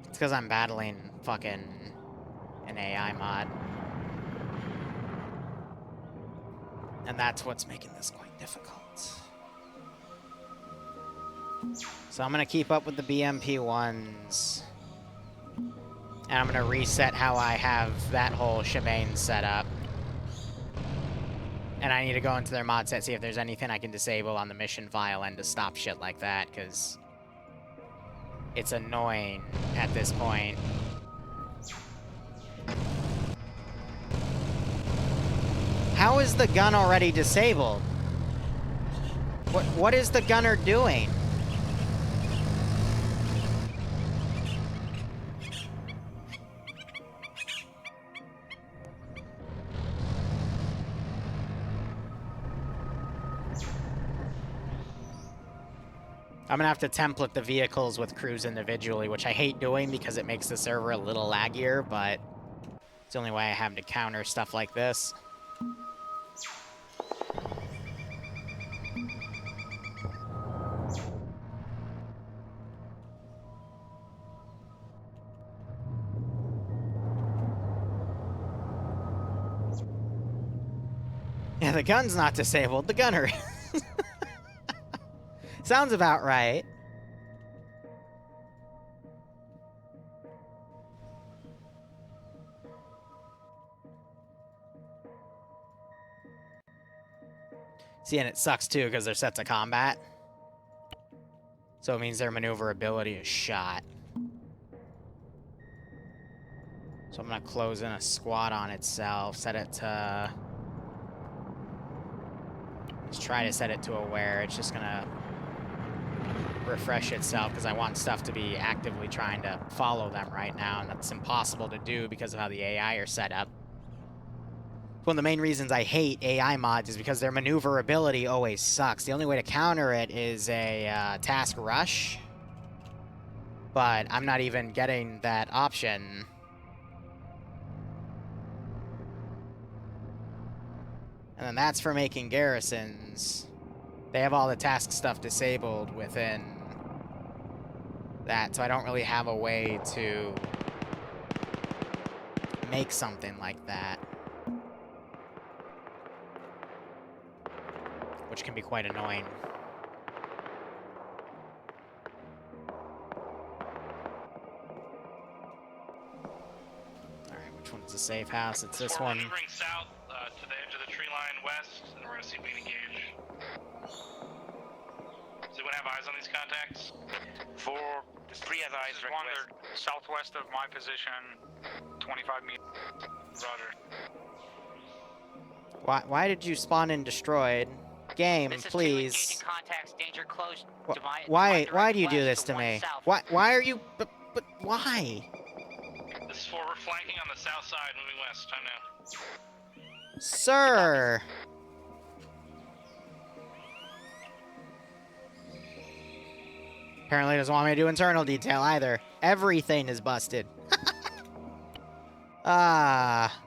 It's because I'm battling fucking an AI mod. And that's what's making this quite difficult. So I'm going to keep up with the BMP ones. And I'm going to reset how I have that whole shebang set up. And I need to go into their mod set, see if there's anything I can disable on the mission file and to stop shit like that, because it's annoying at this point. How is the gun already disabled? What is the gunner doing? I'm gonna have to template the vehicles with crews individually, which I hate doing because it makes the server a little laggier, but It's the only way I have to counter stuff like this. Yeah, the gun's not disabled. The gunner is. Sounds about right. See, and it sucks too because they're set to combat. So it means their maneuverability is shot. So I'm gonna close in a squad on itself, set it to... Let's try to set it to aware. It's just gonna refresh itself because I want stuff to be actively trying to follow them right now, and that's impossible to do because of how the AI are set up. One of the main reasons I hate AI mods is because their maneuverability always sucks. The only way to counter it is a task rush, but I'm not even getting that option. And then that's for making garrisons. They have all the task stuff disabled within that, so I don't really have a way to make something like that. Which can be quite annoying. Alright, which one's the safe house? It's this one. We're maneuvering south to the edge of the tree line west, and we're gonna see if we can engage. Does anyone have eyes on these contacts? For three have eyes. This is one, they're southwest of my position, 25 meters. Roger. Why did you spawn in destroyed? Game, This is please. Two engaging contacts, danger close to my, Why do you do west this to to one me? south. Why are you... But why? This is 4, we're flanking on the south side, moving west. Time now. Sir! Apparently doesn't want me to do internal detail either. Everything is busted. Ah.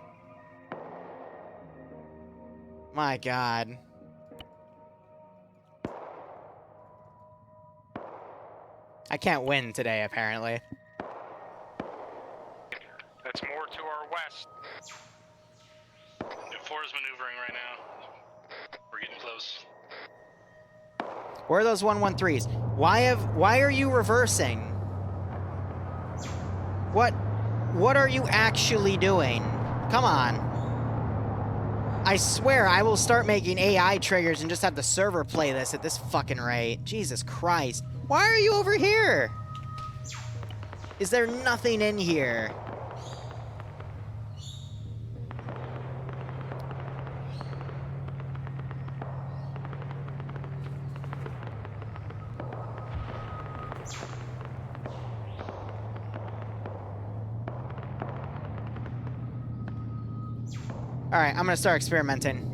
My God. I can't win today, apparently. That's more to our west. 4 is maneuvering right now. We're getting close. Where are those 113s? Why are you reversing? What are you actually doing? Come on. I swear I will start making AI triggers and just have the server play this at this fucking rate. Jesus Christ. Why are you over here? Is there nothing in here? Alright, I'm gonna start experimenting.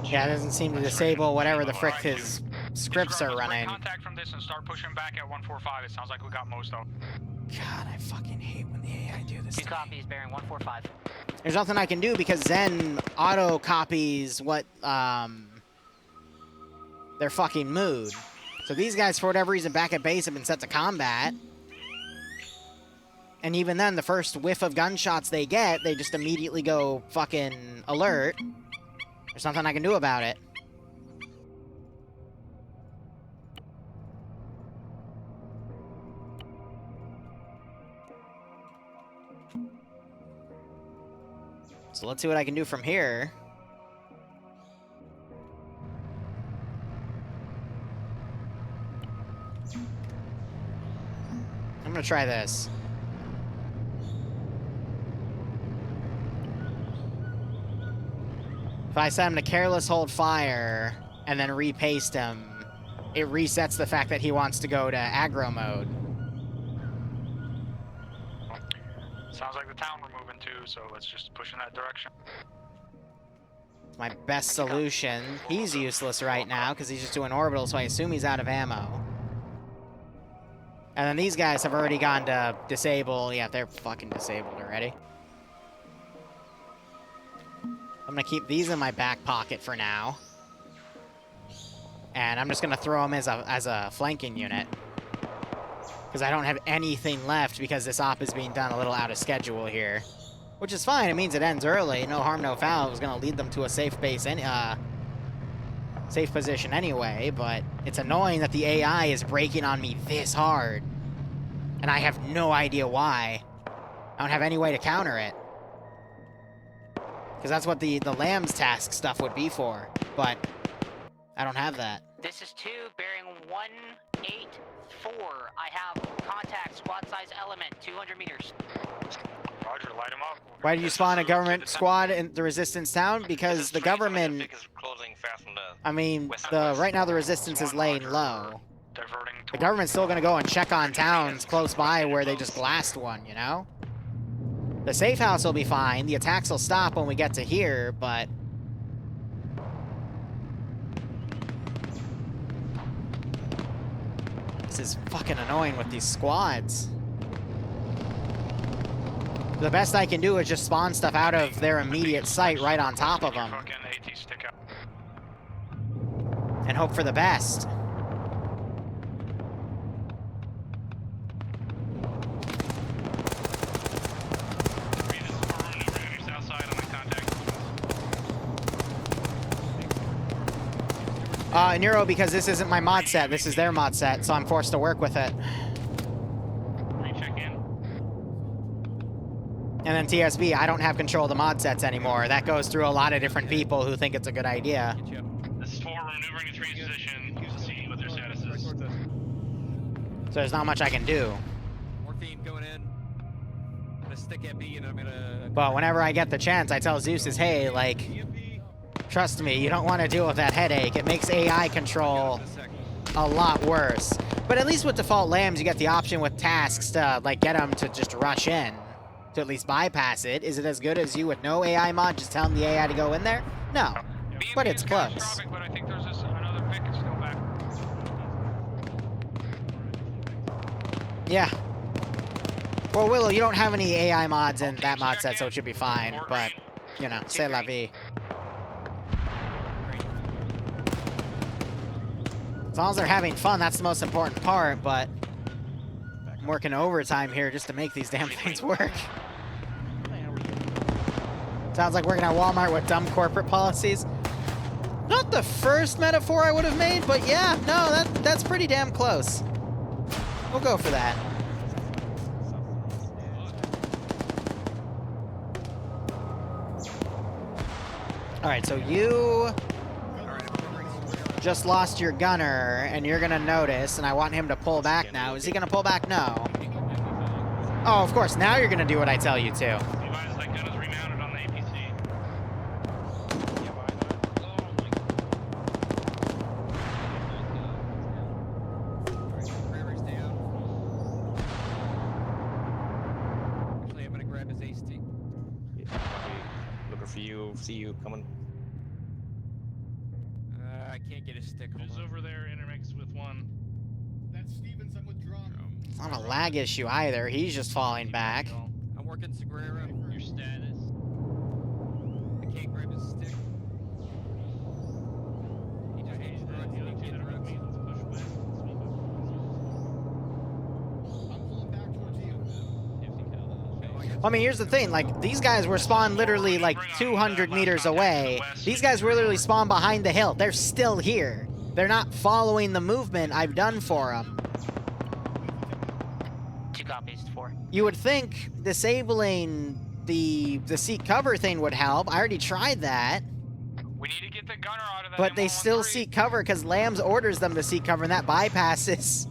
Yeah, it doesn't seem to disable whatever the frick his scripts are running. Contact from this and start pushing back at 145. It sounds like we got most of them. God, I fucking hate when the AI do this. 2 copies, bearing 145. There's nothing I can do because Zen auto copies what their fucking mood. So these guys, for whatever reason, back at base have been set to combat. And even then, the first whiff of gunshots they get, they just immediately go fucking alert. There's nothing I can do about it. So let's see what I can do from here. I'm gonna try this. If I set him to careless hold fire and then repaste him, it resets the fact that he wants to go to aggro mode. Sounds like the town we're moving to, so let's just push in that direction. My best solution. He's useless right now because he's just doing orbital, so I assume he's out of ammo. And then these guys have already gone to disable. Yeah, they're fucking disabled already. I'm gonna keep these in my back pocket for now. And I'm just gonna throw them as a flanking unit. Because I don't have anything left because this op is being done a little out of schedule here. Which is fine, it means it ends early. No harm, no foul. It was gonna lead them to a safe base, safe position anyway, but it's annoying that the AI is breaking on me this hard. And I have no idea why. I don't have any way to counter it. Because that's what the lambs task stuff would be for, but I don't have that. This is 2, bearing 184. I have contact, squad size element, 200 meters. Roger, light him up. Why did you spawn a government squad in the resistance town? Because the government... I mean, right now the resistance is laying low. The government's still gonna go and check on towns close by where they just glassed one, you know? The safe house will be fine. The attacks will stop when we get to here, but... This is fucking annoying with these squads. The best I can do is just spawn stuff out of their immediate sight right on top of them. And hope for the best. Nero, because this isn't my mod set, this is their mod set, so I'm forced to work with it. And then TSB, I don't have control of the mod sets anymore. That goes through a lot of different people who think it's a good idea. This is 4, we're maneuvering to 3 position. We'll see what their status is. So there's not much I can do. Morphine going in. I'm gonna stick at B and I'm gonna... But whenever I get the chance, I tell Zeus is, hey, like, trust me, you don't want to deal with that headache. It makes AI control a lot worse. But at least with default lambs, you get the option with tasks to, like, get them to just rush in. To at least bypass it. Is it as good as you with no AI mod, just telling the AI to go in there? No, but it's close. But I think there's another pick is still back. Yeah. Well, Willow, you don't have any AI mods in that mod set, so it should be fine. But, you know, c'est la vie. As long as they're having fun, that's the most important part, but I'm working overtime here just to make these damn things work. Sounds like working at Walmart with dumb corporate policies. Not the first metaphor I would have made, but yeah, no, that's pretty damn close. We'll go for that. Alright, so you just lost your gunner, and you're gonna notice, and I want him to pull back now. Is he gonna pull back? No. Oh, of course, now you're gonna do what I tell you to. See you coming. I can't get a stick. Who's over there? Intermix with 1. That's Stevens. I'm withdrawn. It's not a lag issue either. He's just falling back. I'm working Sagrera. Your status. I can't grab his stick. He just needs drugs. He needs drugs. I'm pulling back towards you. I mean, here's the thing, like, these guys were spawned literally, like, 200 meters away. These guys were literally spawned behind the hill. They're still here. They're not following the movement I've done for them. 2 copies, 4. You would think disabling the seek cover thing would help. I already tried that. We need to get the gunner out of that. But they still seek cover because Lambs orders them to seek cover, and that bypasses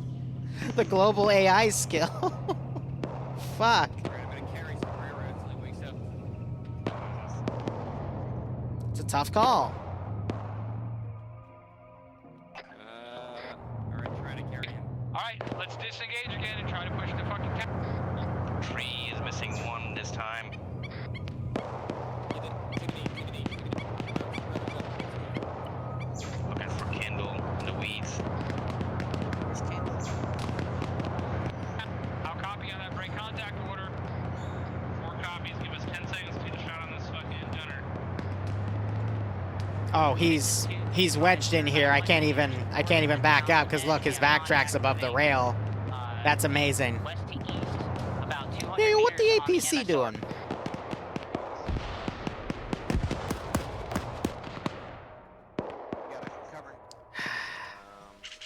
the global AI skill. Fuck. It's a tough call. Alright, trying to carry him. Alright, let's disengage again and try to push the fucking cap. Tree is missing 1 this time. Looking for Kendall in the weeds. Oh, he's wedged in here. I can't even back up because look, his backtrack's above the rail. That's amazing. West to east, about 200 Hey, what the meters on APC MSR. doing? Got it covered.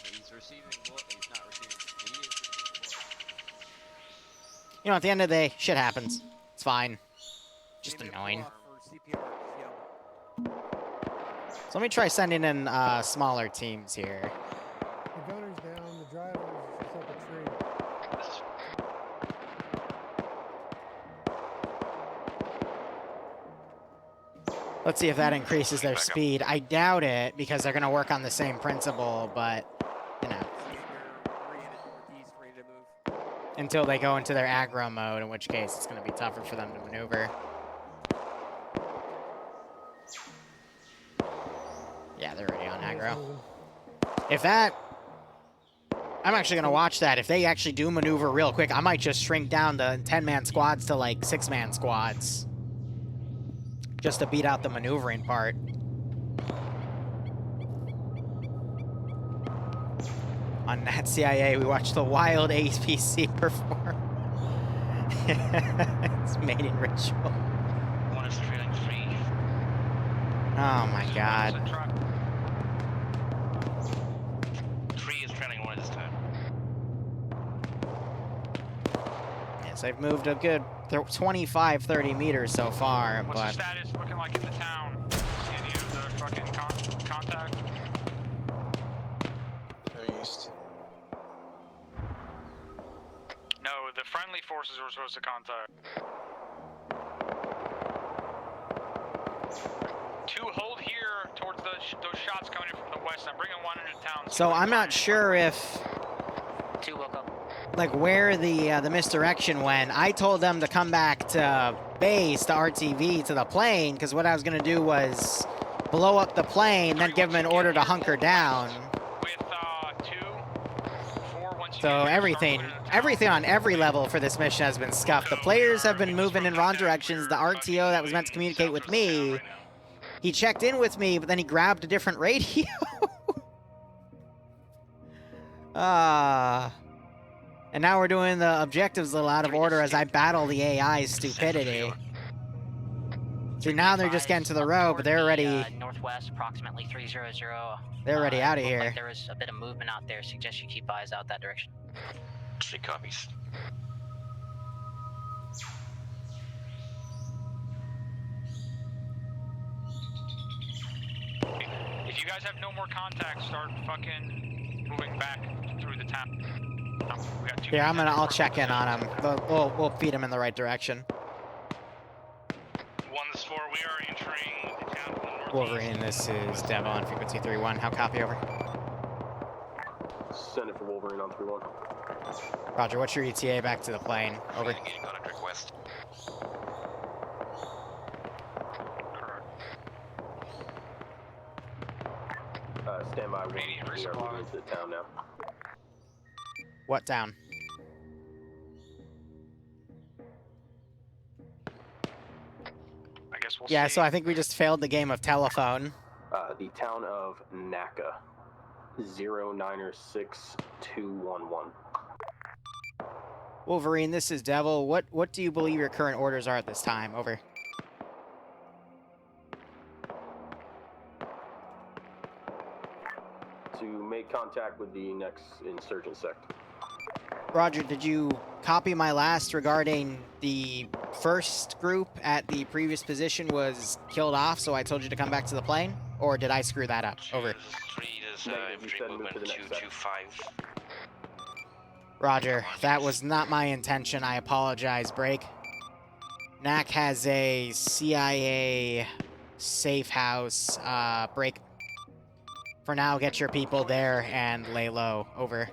He's receiving. He's not receiving. He is receiving. You know, at the end of the day, shit happens. It's fine. Just annoying. So let me try sending in smaller teams here. The gunner's down, the driver's just up a tree. Let's see if that increases their speed. I doubt it because they're going to work on the same principle, but, you know. Until they go into their aggro mode, in which case it's going to be tougher for them to maneuver. Yeah, they're already on aggro. If that... I'm actually going to watch that. If they actually do maneuver real quick, I might just shrink down the 10-man squads to, like, 6-man squads. Just to beat out the maneuvering part. On Nat CIA, we watched the wild APC perform. It's mating ritual. One is trailing 3. Oh my god. 3 is trailing 1 this time. Yes, I've moved a good 25, 30 meters so far, What's the but... status looking like in the town? See any of the fucking contact? East. No, the friendly forces were supposed to contact. 2, hold here towards those shots coming in from the west. I'm bringing 1 into town. So I'm not sure if... 2 woke up. Like, where the misdirection went. I told them to come back to base, to RTV, to the plane, because what I was going to do was blow up the plane, then give them an order to hunker down. With 2, 4, once you So everything on every level for this mission has been scuffed. The players have been moving in wrong directions. The RTO that was meant to communicate with me, he checked in with me, but then he grabbed a different radio. And now we're doing the objectives a little out of order as I battle the AI's stupidity. See, now they're just getting to the road, but they're already... northwest, approximately 300. They're already out of Looked here. like there was a bit of movement out there. Suggest you keep eyes out that direction. 3 copies. If you guys have no more contacts, start fucking moving back through the town. We got 2 Here, I'll check in on them. We'll feed them in the right direction. 1 this 4, we are entering the town from the northeast. Wolverine, this is Dev on frequency 3-1. How copy, over? Send it for Wolverine on 3-1. Roger, what's your ETA back to the plane? Over. Getting contact request. Stand by. We are moving into the town now. What town? I guess we'll Yeah, see. so I think we just failed the game of telephone. The town of Naka. 096-211. Wolverine, this is Devil. What do you believe your current orders are at this time? Over. To make contact with the next insurgent sect. Roger, did you copy my last regarding the first group at the previous position was killed off, so I told you to come back to the plane? Or did I screw that up? Over. 3 is infantry movement 225. Roger, that was not my intention. I apologize. Break. NAC has a CIA safe house. Break. For now, get your people there and lay low. Over.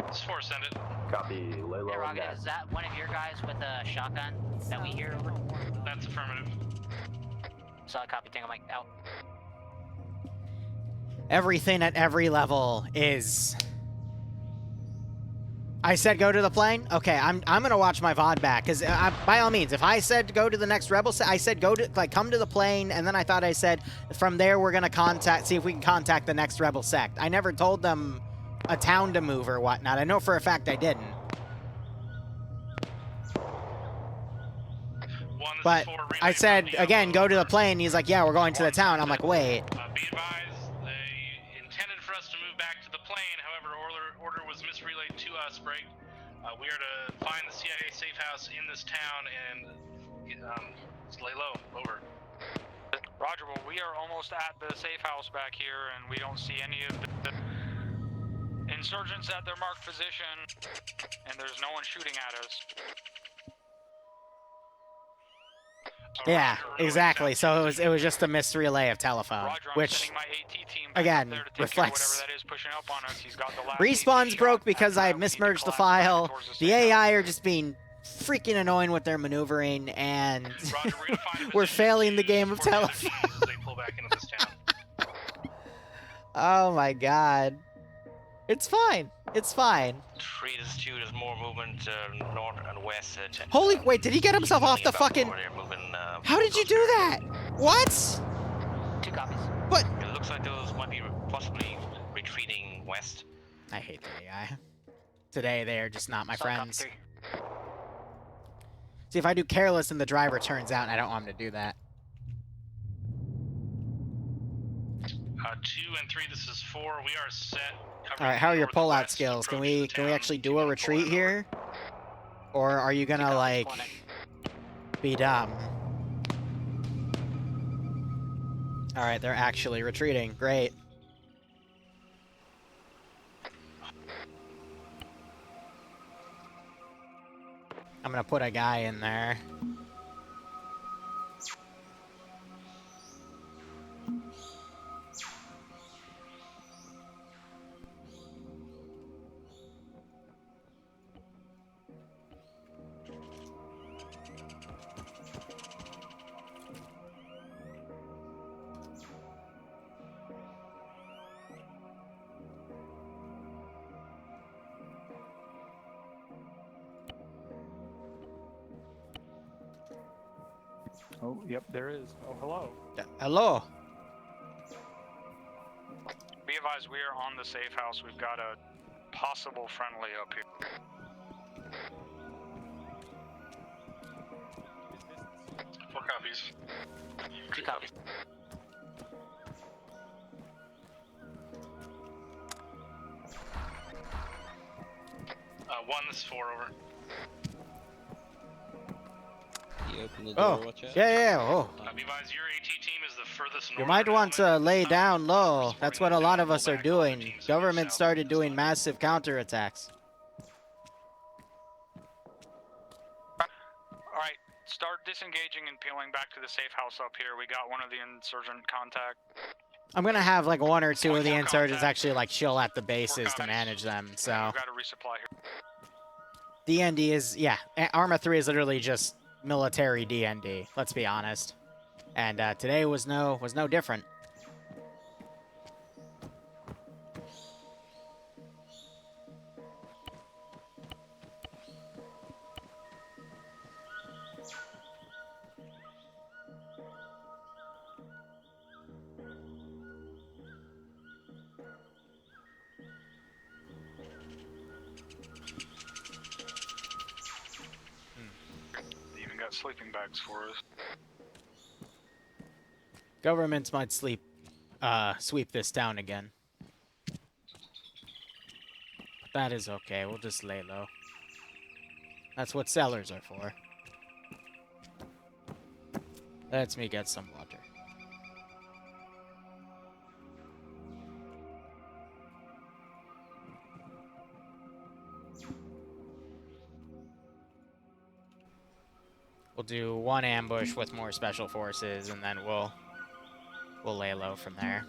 This 4, send it. Copy. Lay low. Hey, Rocket, is that one of your guys with a shotgun that we hear? Over? That's affirmative. Solid copy, Tango Mike, out. Everything at every level is I said go to the plane? Okay, I'm gonna watch my VOD back, because by all means, if I said go to the next rebel I said go to, like, come to the plane, and then I thought I said from there we're gonna see if we can contact the next rebel sect. I never told them a town to move or whatnot. I know for a fact I didn't. But I said, again, go to the plane. He's like, yeah, we're going to the town. I'm like, wait. Be advised, they intended for us to move back to the plane. However, order was misrelayed to us, Break. We are to find the CIA safe house in this town and lay low. Over. Roger, well, we are almost at the safe house back here, and we don't see any of the insurgents at their marked position, and there's no one shooting at us. Yeah, exactly. So it was just a misrelay of telephone, Roger, which again reflects. Respawn's broke because I mismerged the file. The AI are just being freaking annoying with their maneuvering, and we're failing the game of telephone. Oh my god. It's fine. It's fine. 3-2, there's more movement north and west. Holy, wait, did he get himself off the fucking... How did you do that? What? 2 copies. What? It looks like those might be possibly retreating west. I hate the AI. Today, they are just not my friends. See, if I do careless and the driver turns out, and I don't want him to do that. 2 and 3, this is 4. We are set. All right, how are your pullout skills? Can we actually do a retreat here, or are you gonna like be dumb? All right, they're actually retreating. Great. I'm gonna put a guy in there. Oh, yep, there is. Oh, hello. Hello. Be advised, we are on the safe house. We've got a possible friendly up here. 4 copies. 2 copies. One, this is 4, over. You open the door, Oh, watch out. yeah. Oh. Be advised, your AT team is the furthest north. You might want to lay down low. That's what a lot of us are doing. Government started doing massive counterattacks. Alright, start disengaging and peeling back to the safe house up here. We got one of the insurgent contact. I'm gonna have like 1 or 2 of the insurgents actually like chill at the bases to manage them. So We've got a resupply here. DND is, yeah, Arma 3 is literally just military DND. Let's be honest. And today was no different. Even got sleeping bags for us. Governments might sweep this down again. That is okay. We'll just lay low. That's what cellars are for. Let's me get some water. We'll do 1 ambush with more special forces, and then we'll lay low from there.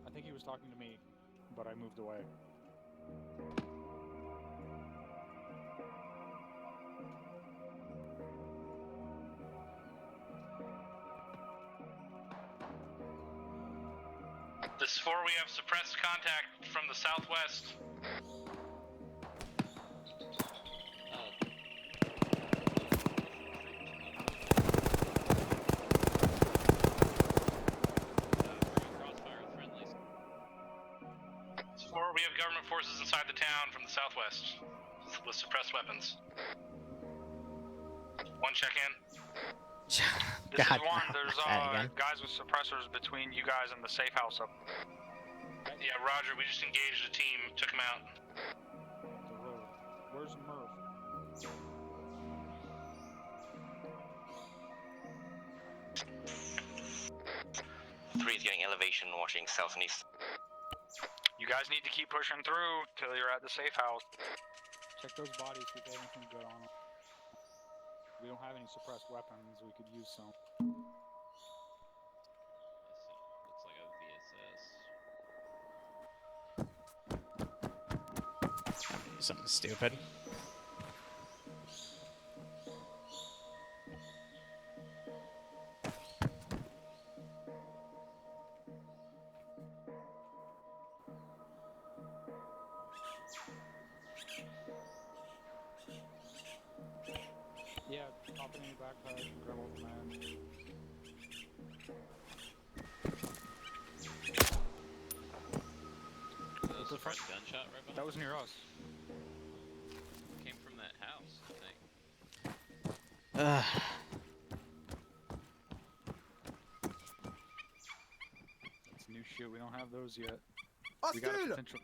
I think he was talking to me, but I moved away. This 4, we have suppressed contact from the southwest. This 4, we have government forces inside the town from the southwest with suppressed weapons. 1 check-in. This God, is 1. no, There's not that again. guys with suppressors between you guys and the safe house up. Yeah, Roger, we just engaged a team, took him out. The road. Where's Murph? 3 is getting elevation, watching south and east. You guys need to keep pushing through till you're at the safe house. Check those bodies, see if they have anything good on them. We don't have any suppressed weapons. We could use some. Looks like a VSS. Something stupid. Yeah, pop in your backpack, grab all the meds. That was a fresh gunshot right behind. That was near us. Came from that house, I think. It's new shit. We don't have those yet. We Hostile! got a potential.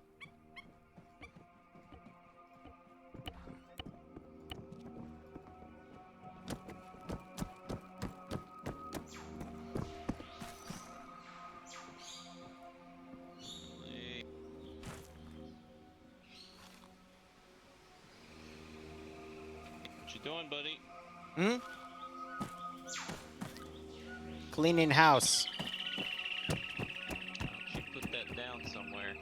What you doing, buddy? Hmm? Cleaning house. Why don't you put that down somewhere?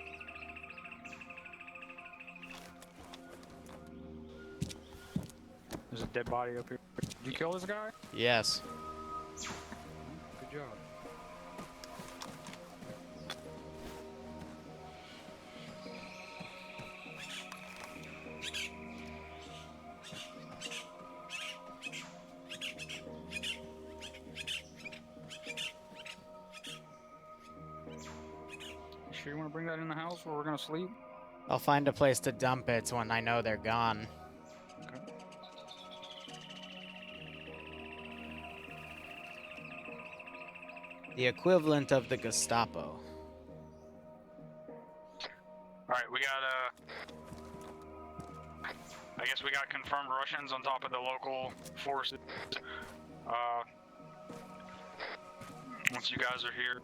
There's a dead body up here. Did you kill this guy? Yes. Good job. Sure you want to bring that in the house where we're gonna sleep? I'll find a place to dump it when I know they're gone. Okay. The equivalent of the Gestapo. Alright, we got I guess we got confirmed Russians on top of the local forces. Once you guys are here,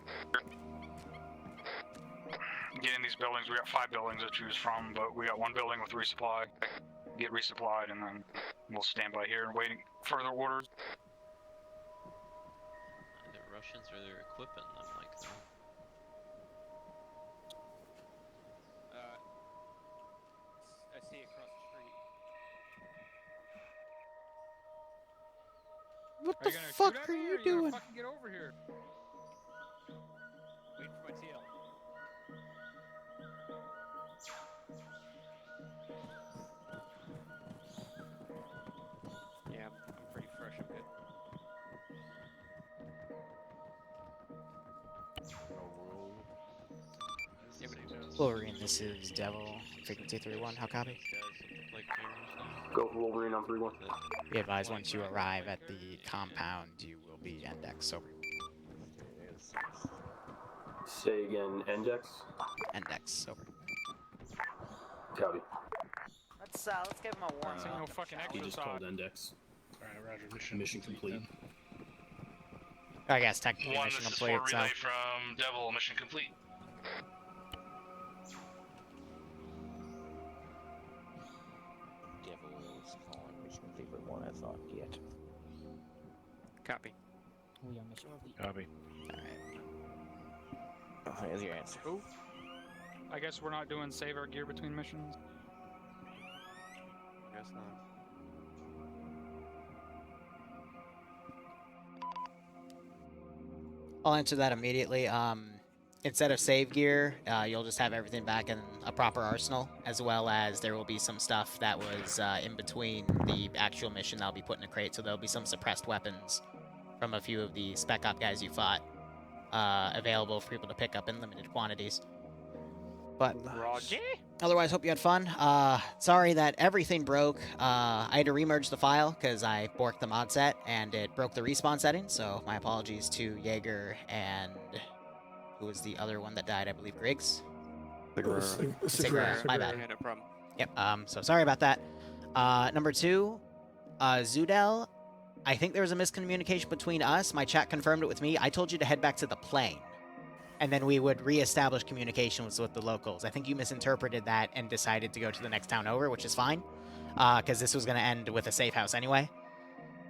get in these buildings. We got 5 buildings to choose from, but we got 1 building with resupply. Get resupplied, and then we'll stand by here and waiting further orders. The Russians are there equipping them like that. I see it across the street. What Are the you gonna fuck shoot at are me, or you gonna doing? fucking get over here? Waiting for my TL. Yeah, I'm pretty fresh. I'm good. Wolverine, this is Devil. Frequency 3-1. How copy? Go for Wolverine on 3-1. Be advised, once you arrive at the compound, you will be index. Over. Say again, Index. Index. Over. Copy. Let's give him a warm Ain't no fucking He just exercise. called Index. Alright, Roger. Mission complete. I guess technically 1, mission this is complete. 4 So relay from Devil, mission complete. Devil's calling mission complete with 1 has not yet. Copy. We are mission complete. Copy. Oh, there's your answer. Cool. I guess we're not doing save our gear between missions. Guess not. I'll answer that immediately. instead of save gear, you'll just have everything back in a proper arsenal, as well as there will be some stuff that was in between the actual mission that'll be put in a crate, so there'll be some suppressed weapons from a few of the Spec Op guys you fought available for people to pick up in limited quantities. But Roger. otherwise, hope you had fun. Sorry that everything broke. I had to remerge the file because I borked the mod set and it broke the respawn settings, so my apologies to Jaeger and who was the other one that died, I believe Griggs? Sigurd. My bad. Yeah, no problem. Yep, so sorry about that. Number 2, Zudel, I think there was a miscommunication between us. My chat confirmed it with me. I told you to head back to the plane, and then we would reestablish communication with the locals. I think you misinterpreted that and decided to go to the next town over, which is fine, because this was going to end with a safe house anyway.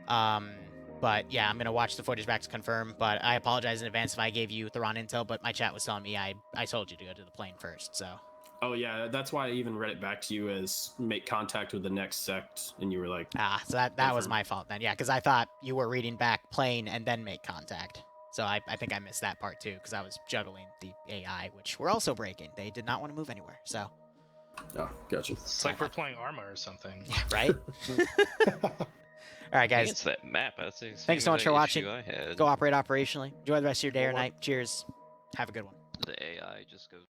But yeah, I'm going to watch the footage back to confirm, but I apologize in advance if I gave you the wrong intel, but my chat was telling me I told you to go to the plane first, so. Oh yeah, that's why I even read it back to you as make contact with the next sect, and you were like... So that was my fault then, yeah, because I thought you were reading back plane and then make contact. So I think I missed that part too, because I was juggling the AI, which we're also breaking. They did not want to move anywhere, so. Oh, gotcha. It's like we're playing Arma or something. Yeah, right? All right, guys. It's that map. That's the Thanks so much for watching. I had. Go operate operationally. Enjoy the rest of your day or night. Cheers. Have a good one. The AI just goes.